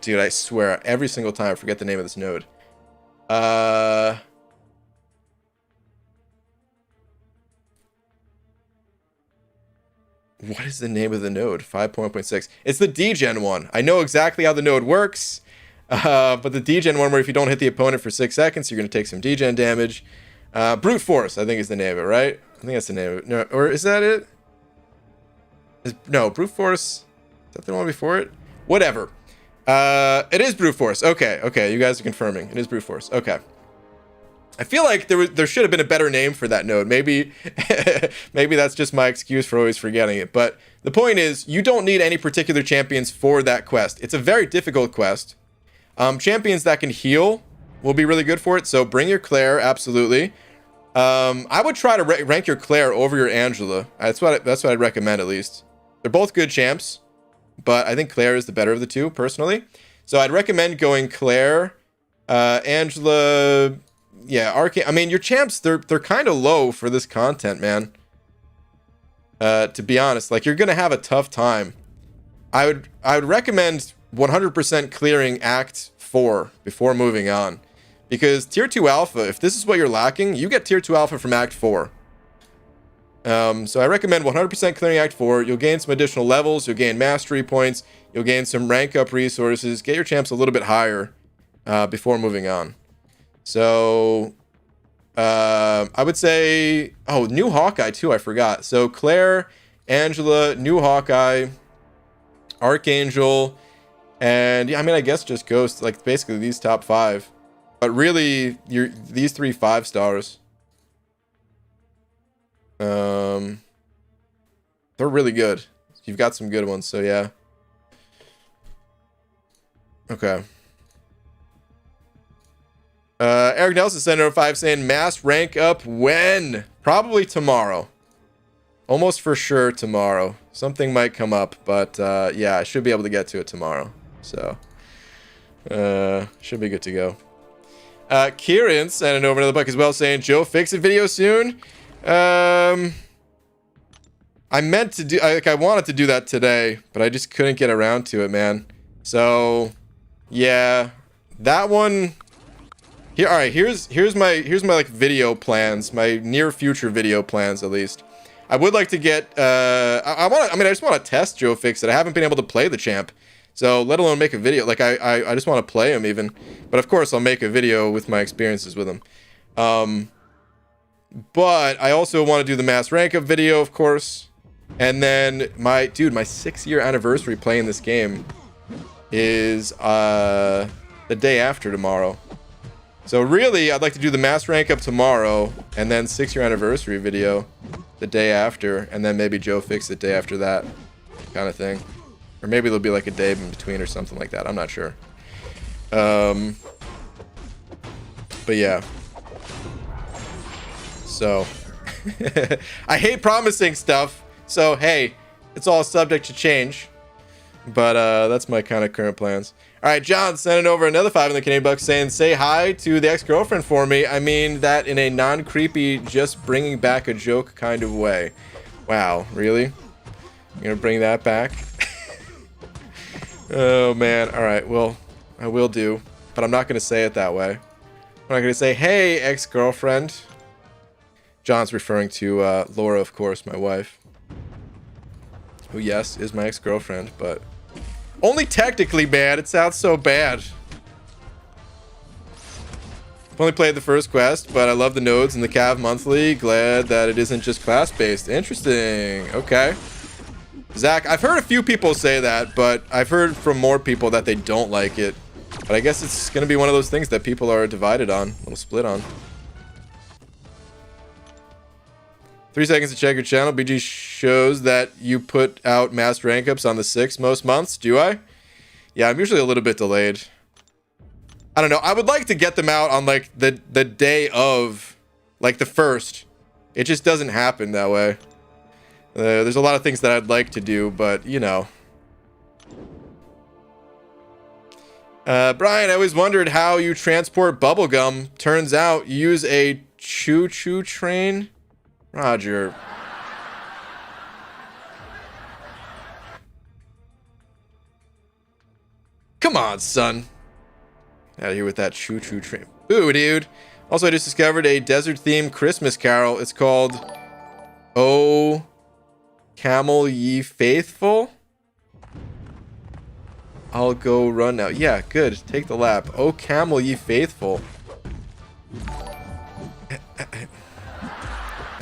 dude, I swear, every single time I forget the name of this node. What is the name of the node? 5.0.6. It's the degen one. I know exactly how the node works, but the degen one where if you don't hit the opponent for 6 seconds, you're going to take some degen damage. Brute Force, I think is the name of it, right? I think that's the name of it. No, or is that it? No, Brute Force. Is that the one before it? Whatever. It is Brute Force. Okay, you guys are confirming. It is Brute Force. Okay. I feel like there should have been a better name for that node. Maybe maybe that's just my excuse for always forgetting it. But the point is, you don't need any particular champions for that quest. It's a very difficult quest. Champions that can heal will be really good for it. So bring your Claire, absolutely. I would try to rank your Claire over your Angela. That's what I'd recommend, at least. They're both good champs, but I think Claire is the better of the two, personally. So I'd recommend going Claire, Angela, yeah, Arcane. I mean, your champs, they're kind of low for this content, man. To be honest, like, you're gonna have a tough time. I would recommend 100% clearing Act 4 before moving on. Because Tier 2 Alpha, if this is what you're lacking, you get Tier 2 Alpha from Act 4. So I recommend 100% clearing Act 4. You'll gain some additional levels. You'll gain mastery points. You'll gain some rank up resources. Get your champs a little bit higher before moving on. So I would say... Oh, new Hawkeye too, I forgot. So Claire, Angela, new Hawkeye, Archangel, and yeah, I mean, I guess just Ghost. Like, basically these top 5. But really, these 3 5-stars. They're really good. You've got some good ones, so yeah. Okay. Eric Nelson sent over 5 saying mass rank up when? Probably tomorrow. Almost for sure tomorrow. Something might come up, but yeah, I should be able to get to it tomorrow. So should be good to go. Kieran sent it over to the book as well, saying Joe fix it video soon. I meant to do, I wanted to do that today, but I just couldn't get around to it, man. So yeah, that one here. All right, here's my like video plans, my near future video plans, at least. I would like to get, I just want to test Joe Fix It. I haven't been able to play the champ. So let alone make a video. Like I just want to play him even. But of course I'll make a video with my experiences with him. But I also want to do the mass rank up video, of course. And then my 6-year anniversary playing this game is the day after tomorrow. So really, I'd like to do the mass rank up tomorrow, and then 6-year anniversary video the day after, and then maybe Joe Fix It day after that, kind of thing. Or maybe there'll be like a day in between or something like that. I'm not sure. But yeah. So I hate promising stuff. So hey, it's all subject to change. But that's my kind of current plans. All right, John sending over another 5 in the Canadian bucks saying, say hi to the ex-girlfriend for me. I mean that in a non-creepy, just bringing back a joke kind of way. Wow, really? You're gonna bring that back? Oh man, all right, well, I will do, but I'm not gonna say it that way. I'm not gonna say, hey, ex-girlfriend. John's referring to Laura, of course, my wife. Who, yes, is my ex-girlfriend, but only technically, man. It sounds so bad. I've only played the first quest, but I love the nodes and the Cav monthly. Glad that it isn't just class-based. Interesting. Okay. Zach, I've heard a few people say that, but I've heard from more people that they don't like it. But I guess it's going to be one of those things that people are divided on. A little split on. 3 seconds to check your channel. BG shows that you put out mass rank ups on the 6th most months. Do I? Yeah, I'm usually a little bit delayed. I don't know. I would like to get them out on like the day of like the 1st. It just doesn't happen that way. There's a lot of things that I'd like to do, but you know. Brian, I always wondered how you transport bubblegum. Turns out you use a choo-choo train. Roger. Come on, son. Out of here with that choo-choo train. Boo, dude. Also, I just discovered a desert-themed Christmas carol. It's called "O Camel Ye Faithful." I'll go run now. Yeah, good. Take the lap. "O Camel Ye Faithful."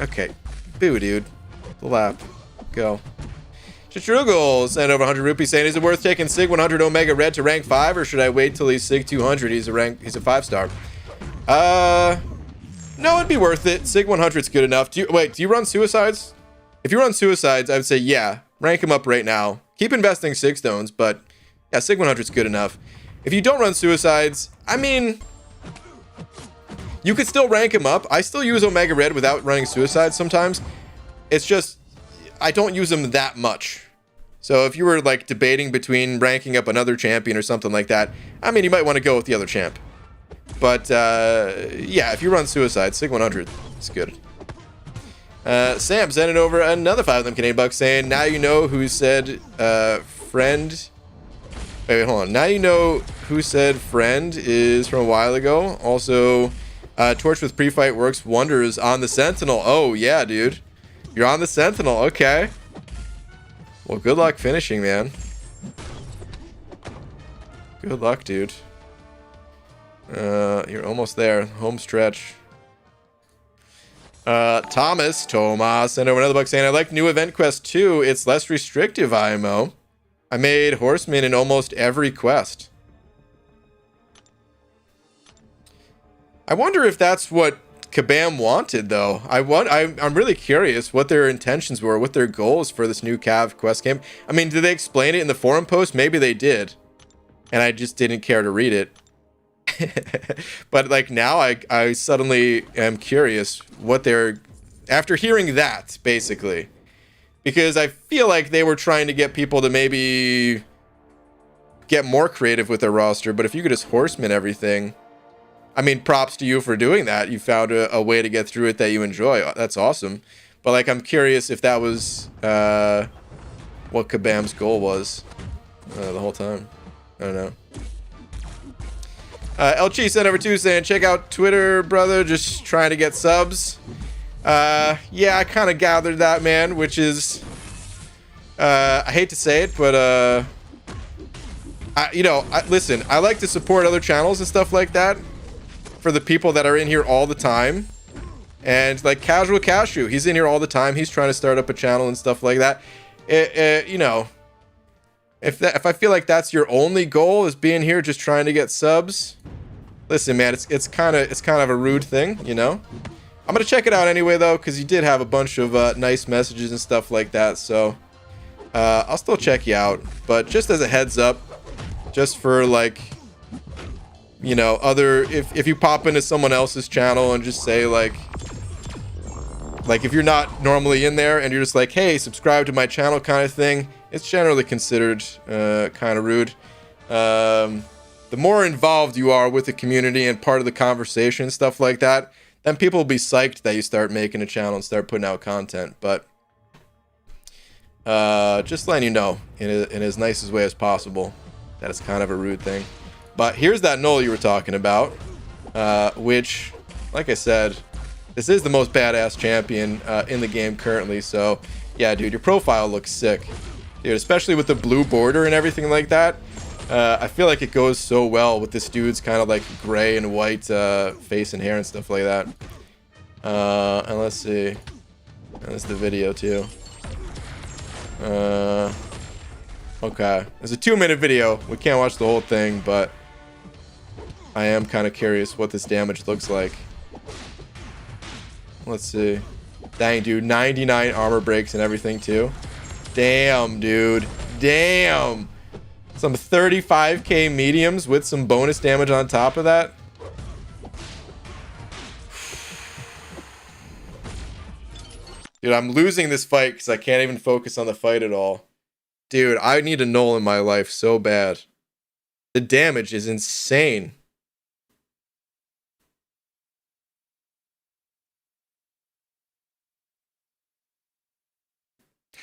Okay. Boo, dude. The lap. Go. Chitrugel sent over 100 rupees saying, is it worth taking Sig 100 Omega Red to rank 5, or should I wait till he's Sig 200? He's a 5-star. No, it'd be worth it. Sig 100's good enough. Do you run Suicides? If you run Suicides, I would say, yeah, rank him up right now. Keep investing Sig Stones, but yeah, Sig 100's good enough. If you don't run Suicides, I mean, you could still rank him up. I still use Omega Red without running Suicides sometimes. It's just, I don't use them that much. So if you were like debating between ranking up another champion or something like that, I mean, you might want to go with the other champ. But yeah, if you run Suicide, Sig 100 is good. Sam sending over another 5 of them Canadian bucks saying, now you know who said friend. Wait, hold on. Now you know who said friend is from a while ago. Also, Torch with pre-fight works wonders on the Sentinel. Oh, yeah, dude. You're on the Sentinel. Okay. Well, good luck finishing, man. Good luck, dude. You're almost there. Home stretch. Tomas sent over another buck saying, I like new event quest too. It's less restrictive, IMO. I made horsemen in almost every quest. I wonder if that's what Kabam wanted, though. I'm really curious what their intentions were, what their goals for this new Cav quest game. I mean, did they explain it in the forum post? Maybe they did, and I just didn't care to read it. But like now, I suddenly am curious what they're after hearing that, basically, because I feel like they were trying to get people to maybe get more creative with their roster. But if you could just horseman everything. I mean, props to you for doing that. You found a way to get through it that you enjoy. That's awesome. But, like, I'm curious if that was what Kabam's goal was the whole time. I don't know. LG sent over 2 saying, check out Twitter, brother. Just trying to get subs. Yeah, I kind of gathered that, man, which is, I hate to say it, but, listen, I like to support other channels and stuff like that for the people that are in here all the time. And like Casual Cashew, he's in here all the time. He's trying to start up a channel and stuff like that. If I feel like that's your only goal is being here just trying to get subs, listen, man, it's kind of a rude thing, you know. I'm gonna check it out anyway though, because you did have a bunch of nice messages and stuff like that. So I'll still check you out, but just as a heads up, just for like, you know, if you pop into someone else's channel and just say like if you're not normally in there and you're just like, hey, subscribe to my channel kind of thing, it's generally considered kind of rude. The more involved you are with the community and part of the conversation and stuff like that, then people will be psyched that you start making a channel and start putting out content. But just letting you know in as nice a way as possible that it's kind of a rude thing. But here's that null you were talking about, which, like I said, this is the most badass champion in the game currently. So yeah, dude, your profile looks sick, dude, especially with the blue border and everything like that. I feel like it goes so well with this dude's kind of like gray and white face and hair and stuff like that. And let's see, and that's the video too. Okay, it's a 2-minute video. We can't watch the whole thing, but I am kind of curious what this damage looks like. Let's see. Dang, dude, 99 armor breaks and everything too. Damn, dude. Damn. Some 35k mediums with some bonus damage on top of that. Dude, I'm losing this fight because I can't even focus on the fight at all. Dude, I need a null in my life so bad. The damage is insane.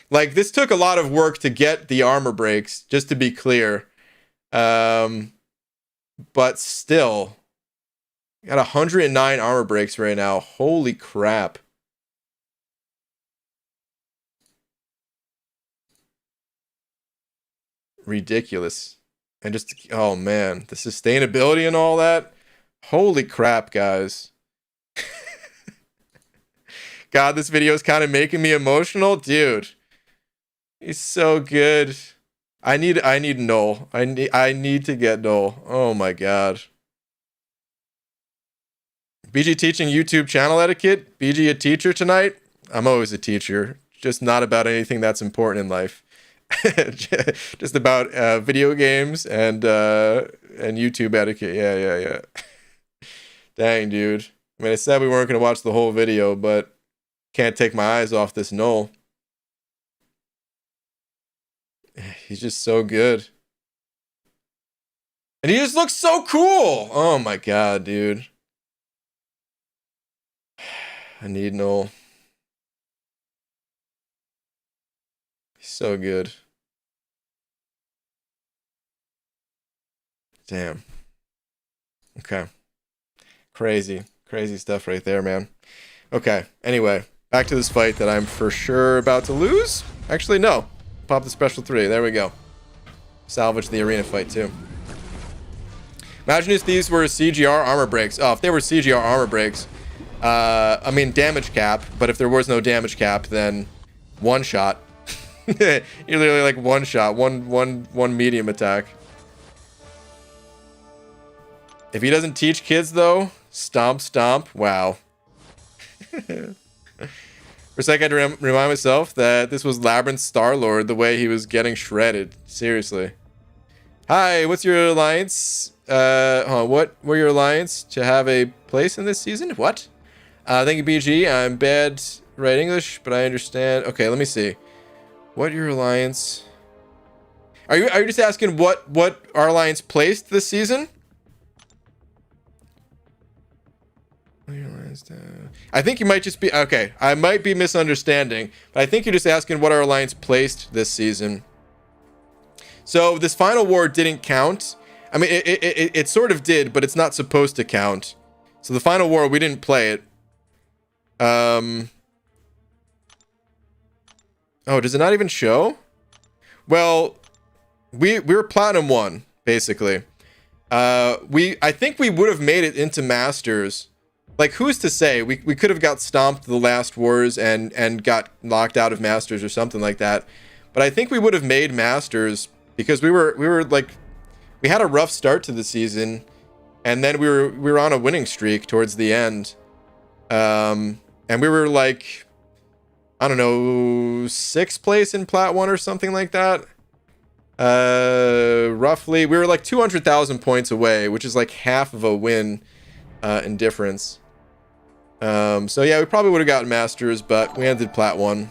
Like, this took a lot of work to get the armor breaks, just to be clear. But still, got 109 armor breaks right now. Holy crap. Ridiculous. And just, oh man, the sustainability and all that. Holy crap, guys. God, this video is kind of making me emotional, dude. He's so good. I need null. I need to get null. Oh my god. BG teaching YouTube channel etiquette. BG a teacher tonight? I'm always a teacher, just not about anything that's important in life. Just about video games and YouTube etiquette. Yeah. Dang, dude. I mean, I said we weren't gonna watch the whole video, but can't take my eyes off this null. He's just so good. And he just looks so cool. Oh my god, dude. I need null. He's so good. Damn. Okay. Crazy stuff right there, man. Okay, anyway, back to this fight that I'm for sure about to lose. Actually, no. Pop the special 3. There we go. Salvage the arena fight, too. Imagine if these were CGR armor breaks. Oh, if they were CGR armor breaks, I mean damage cap, but if there was no damage cap, then one shot. You're literally like one shot, one medium attack. If he doesn't teach kids though, stomp. Wow. For a second, I had to remind myself that this was Labyrinth Star-Lord, the way he was getting shredded. Seriously. Hi, what's your alliance? What were your alliance to have a place in this season? What? Thank you, BG. I'm bad right English, but I understand. Okay, let me see. What your alliance? Are you just asking what our alliance placed this season? I think you might just be okay. I might be misunderstanding, but I think you're just asking what our alliance placed this season. So this final war didn't count. I mean, it sort of did, but it's not supposed to count. So the final war, we didn't play it. Oh, does it not even show? Well, we were Platinum 1, basically. I think we would have made it into Masters. Like, who's to say? We could have got stomped the last Wars and got knocked out of Masters or something like that. But I think we would have made Masters because we were like, we had a rough start to the season, and then we were on a winning streak towards the end. And we were like, I don't know, 6th place in Plat 1 or something like that. Roughly, we were like 200,000 points away, which is like half of a win in difference. So yeah, we probably would have gotten Masters, but we ended Plat 1.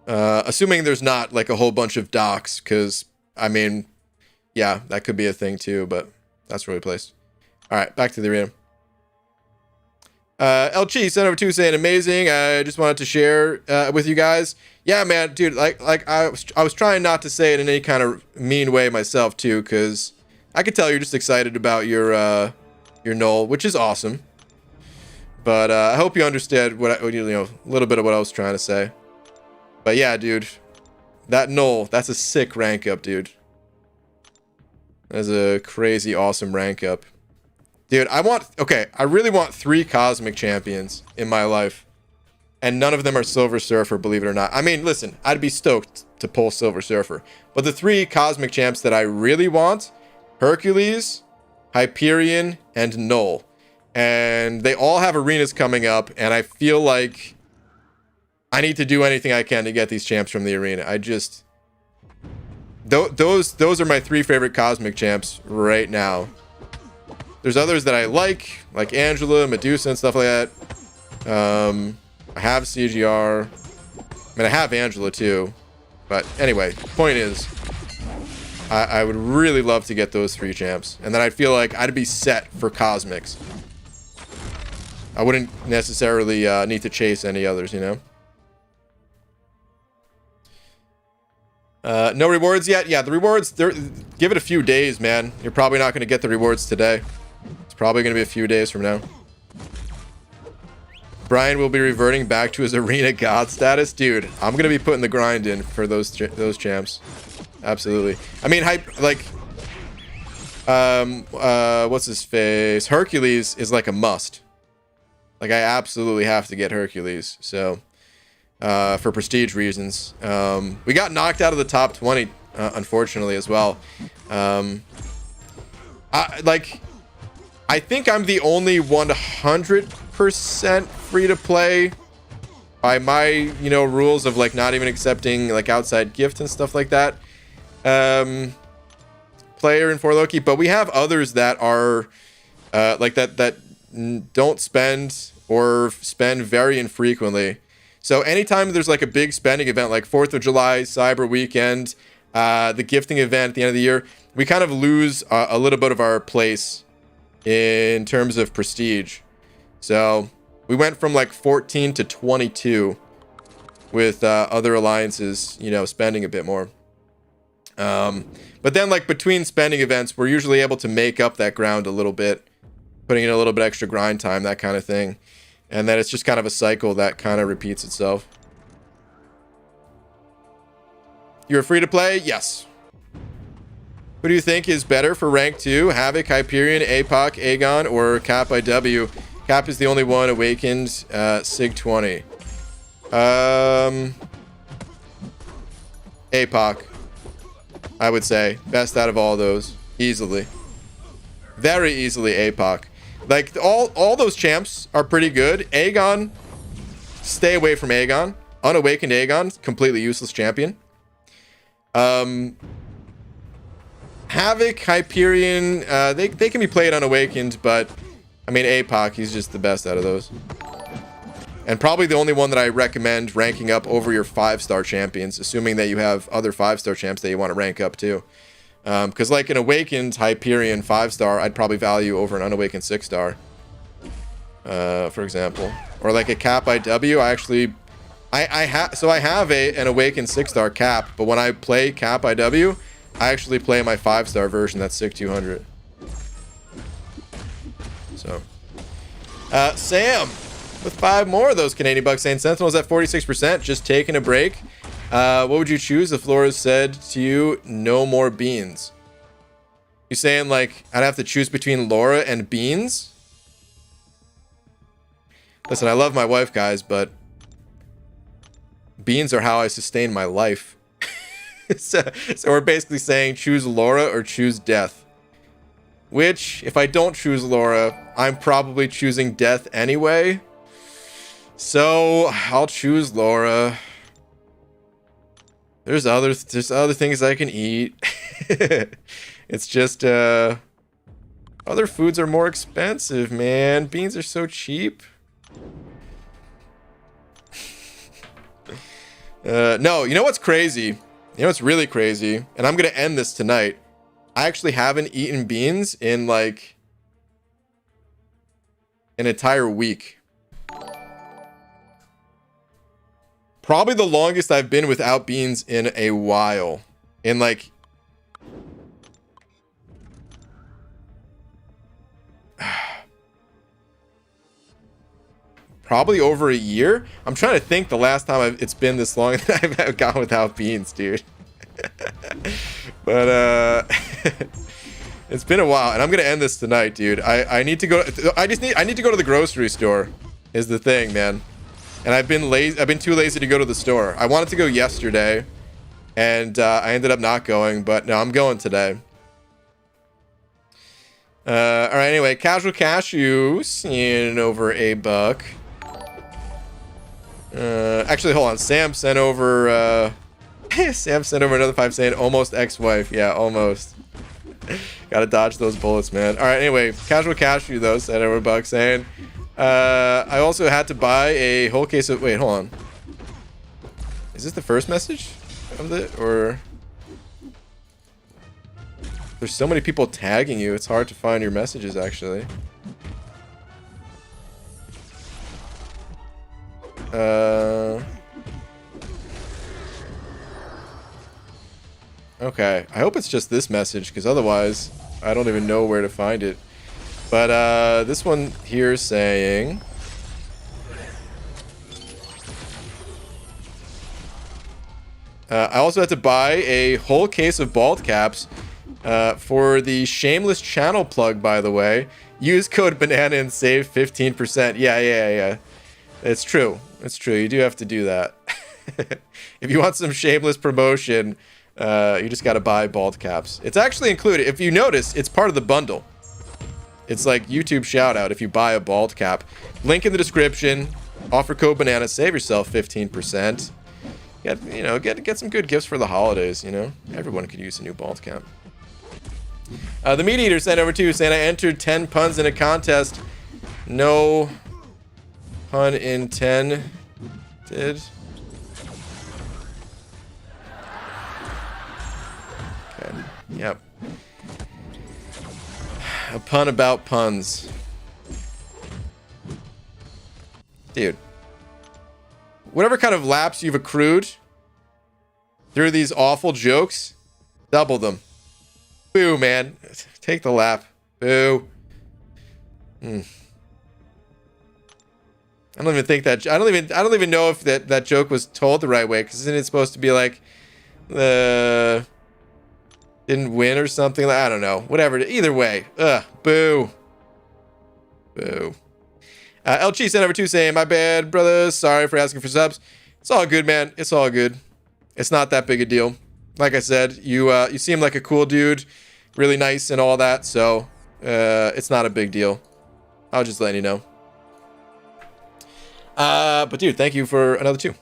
Assuming there's not like a whole bunch of docks, because I mean, yeah, that could be a thing too, but that's where we placed. All right, back to the arena. LG sent over 2 saying amazing. I just wanted to share with you guys. Yeah, man, dude, like I was trying not to say it in any kind of mean way myself too, because I could tell you're just excited about your null, which is awesome. But I hope you understand what a little bit of what I was trying to say. But yeah, dude, that null, that's a sick rank up, dude. That's a crazy awesome rank up. Dude, I really want 3 Cosmic Champions in my life. And none of them are Silver Surfer, believe it or not. I mean, listen, I'd be stoked to pull Silver Surfer. But the 3 Cosmic Champs that I really want, Hercules, Hyperion, and Null. And they all have arenas coming up, and I feel like I need to do anything I can to get these champs from the arena. I just... Those are my 3 favorite Cosmic Champs right now. There's others that I like Angela, Medusa, and stuff like that. I have CGR. I mean, I have Angela too. But anyway, point is, I would really love to get those 3 champs. And then I feel like I'd be set for Cosmics. I wouldn't necessarily need to chase any others, you know? No rewards yet? Yeah, the rewards, give it a few days, man. You're probably not going to get the rewards today. It's probably going to be a few days from now. Brian will be reverting back to his arena god status. Dude, I'm going to be putting the grind in for those champs. Absolutely. I mean, what's his face? Hercules is like a must. Like, I absolutely have to get Hercules. So, for prestige reasons. We got knocked out of the top 20, unfortunately, as well. I think I'm the only 100% free to play by my, rules of like not even accepting like outside gift and stuff like that. Player in 4 Loki, but we have others that are like that don't spend or spend very infrequently. So anytime there's like a big spending event like 4th of July, Cyber Weekend, the gifting event at the end of the year, we kind of lose a little bit of our place in terms of prestige. So we went from like 14 to 22 with other alliances, spending a bit more. But then like between spending events, we're usually able to make up that ground a little bit, putting in a little bit extra grind time, that kind of thing. And then it's just kind of a cycle that kind of repeats itself. You're free to play? Yes. Who do you think is better for rank 2? Havoc, Hyperion, APOC, Aegon, or Cap IW? Cap is the only one awakened, Sig 20. APOC, I would say. Best out of all those. Easily. Very easily APOC. Like, all those champs are pretty good. Aegon, stay away from Aegon. Unawakened Aegon, completely useless champion. Havoc, Hyperion, they can be played unawakened, but I mean, APOC, he's just the best out of those. And probably the only one that I recommend ranking up over your 5-star champions, assuming that you have other 5-star champs that you want to rank up too. Because like an awakened Hyperion 5-star, I'd probably value over an unawakened 6-star, for example. Or like a Cap IW, I have an awakened 6-star Cap, but when I play Cap IW, I actually play my 5-star version that's SIG 200. So, Sam, with 5 more of those Canadian bucks, saying Sentinel's at 46%, just taking a break. What would you choose if Laura said to you, no more beans? You saying, like, I'd have to choose between Laura and beans? Listen, I love my wife, guys, but beans are how I sustain my life. So we're basically saying choose Laura or choose death. Which, if I don't choose Laura, I'm probably choosing death anyway. So I'll choose Laura. There's other things I can eat. It's just other foods are more expensive, man. Beans are so cheap. No, you know what's crazy? You know what's really crazy? And I'm gonna end this tonight. I actually haven't eaten beans in like an entire week. Probably the longest I've been without beans in a while. In like probably over a year. I'm trying to think the last time it's been this long that I've gone without beans, dude. But it's been a while, and I'm gonna end this tonight, dude. I need to go. I need to go to the grocery store. Is the thing, man. And I've been lazy. I've been too lazy to go to the store. I wanted to go yesterday, and I ended up not going. But no, I'm going today. All right. Anyway, Casual Cashew seeing over $1. Actually, hold on. Sam sent over another 5 saying almost ex-wife. Yeah, almost. Gotta dodge those bullets, man. All right, anyway, Casual Cashew though sent over $1 saying I also had to buy a whole case of, wait, hold on, is this the first message of it, or there's so many people tagging you, it's hard to find your messages actually. Okay, I hope it's just this message, because otherwise I don't even know where to find it. But this one here is saying I also had to buy a whole case of bald caps for the shameless channel plug, by the way. Use code banana and save 15%. Yeah. It's true. It's true. You do have to do that. If you want some shameless promotion, you just got to buy bald caps. It's actually included. If you notice, it's part of the bundle. It's like YouTube shout out if you buy a bald cap. Link in the description. Offer code banana. Save yourself 15%. Get some good gifts for the holidays. You know, everyone could use a new bald cap. The Meat Eater sent over to saying I entered 10 puns in a contest. No pun intended. Okay. Yep. A pun about puns. Dude. Whatever kind of laps you've accrued through these awful jokes, double them. Boo, man. Take the lap. Boo. I don't even think that I don't even know if that joke was told the right way, because isn't it supposed to be like didn't win or something? I don't know. Whatever. Either way. Boo. Boo. LG sent over 2 saying, my bad, brother. Sorry for asking for subs. It's all good, man. It's all good. It's not that big a deal. Like I said, you seem like a cool dude. Really nice and all that. So, it's not a big deal. I'll just let you know. But dude, thank you for another 2.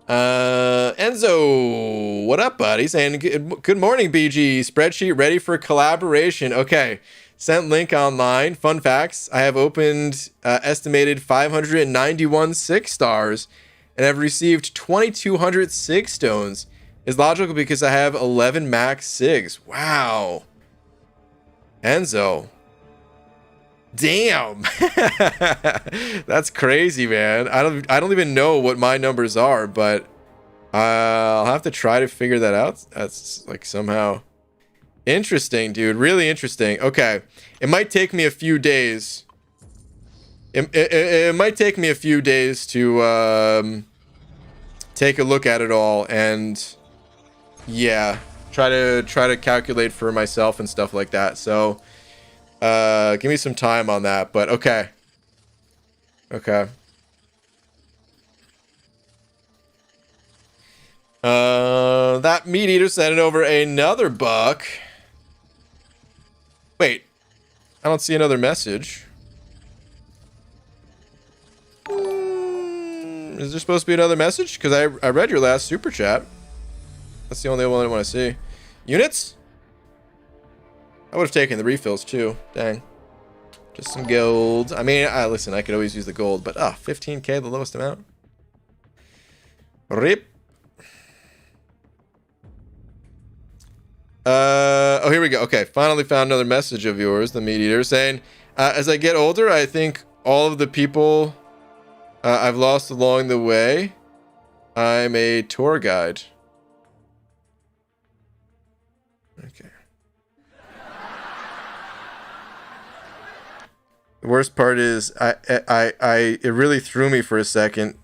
Enzo, what up, buddy? Saying good morning, BG. Spreadsheet ready for collaboration. Okay, sent link online. Fun facts: I have opened estimated 591 6 stars, and have received 2,200 SIG stones. Is logical because I have 11 max SIGs. Wow, Enzo. Damn. That's crazy, man. I don't even know what my numbers are, but I'll have to try to figure that out. That's like somehow interesting, dude. Really interesting. Okay. It might take me a few days It might take me a few days to take a look at it all and yeah, try to calculate for myself and stuff like that. So give me some time on that, but okay. That meat eater sent over another buck. Wait, I don't see another message. Is there supposed to be another message? Because I read your last super chat. That's the only one I want to see. Units? I would have taken the refills too. Dang. Just some gold. I mean, listen, I could always use the gold, but 15k, the lowest amount. Rip. Oh, here we go. Okay, finally found another message of yours, the meat eater, saying, as I get older, I think all of the people I've lost along the way, I'm a tour guide. Okay. The worst part is it really threw me for a second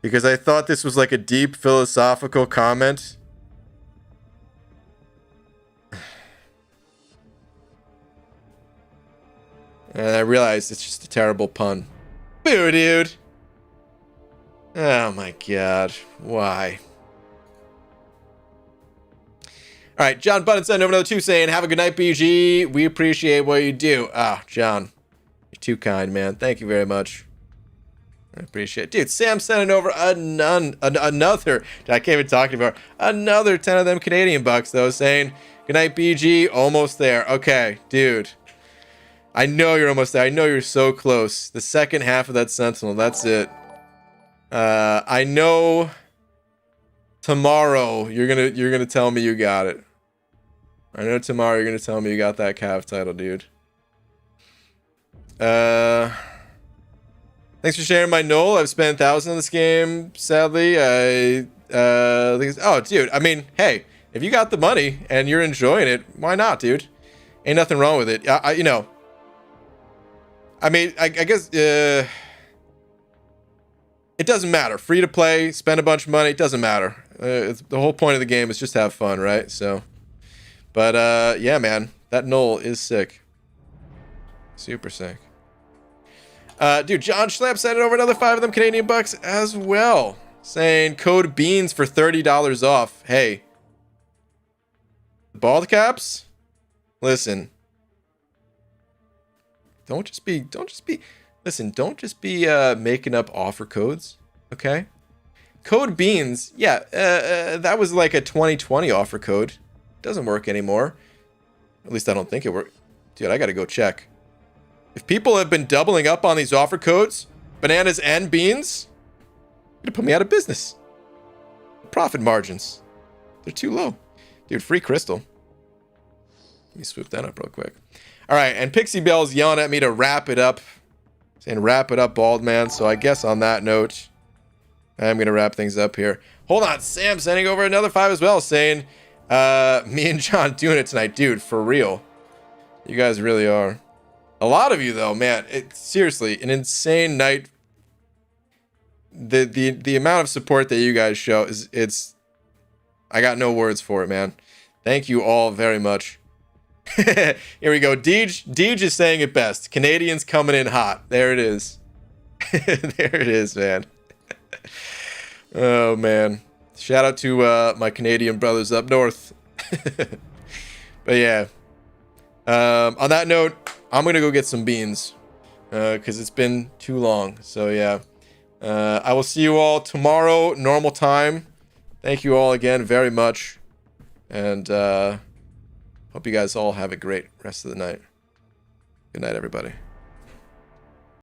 because I thought this was like a deep philosophical comment. And I realized it's just a terrible pun. Boo, dude. Oh my god. Why? Alright, John Button sent over another 2 saying, have a good night, BG. We appreciate what you do. John. You're too kind, man. Thank you very much. I appreciate it. Dude, Sam sending over another. I can't even talk about another 10 of them Canadian bucks, though, saying, good night, BG. Almost there. Okay, dude. I know you're almost there. I know you're so close. The second half of that Sentinel, that's it. I know tomorrow you're gonna tell me you got it. I know tomorrow you're gonna tell me you got that Cav title, dude. Thanks for sharing my Knoll. I've spent 1,000 on this game. Sadly, I think oh, dude. I mean, hey, if you got the money and you're enjoying it, why not, dude? Ain't nothing wrong with it. You know. I mean, I guess it doesn't matter. Free to play, spend a bunch of money. It doesn't matter. The whole point of the game is just have fun, right? So, but yeah, man, that Knoll is sick. Super sick. Dude, John Schlepp sent over another 5 of them Canadian bucks as well, saying code BEANS for $30 off. Hey, bald caps. Listen. Don't just be making up offer codes, okay? Code BEANS, yeah, that was like a 2020 offer code. Doesn't work anymore. At least I don't think it worked. Dude, I gotta go check. If people have been doubling up on these offer codes, bananas and beans, you're gonna put me out of business. Profit margins, they're too low. Dude, free crystal. Let me swoop that up real quick. All right, and Pixie Bell's yelling at me to wrap it up. Saying wrap it up, bald man. So I guess on that note, I'm going to wrap things up here. Hold on, Sam sending over another 5 as well, saying, me and John doing it tonight. Dude, for real. You guys really are. A lot of you, though, man. It's seriously an insane night. The amount of support that you guys show it's I got no words for it, man. Thank you all very much. Here we go. Deej is saying it best. Canadians coming in hot. There it is. There it is, man. Oh, man. Shout out to my Canadian brothers up north. But yeah. On that note, I'm going to go get some beans. Because it's been too long. So yeah. I will see you all tomorrow, normal time. Thank you all again very much. And hope you guys all have a great rest of the night. Good night, everybody.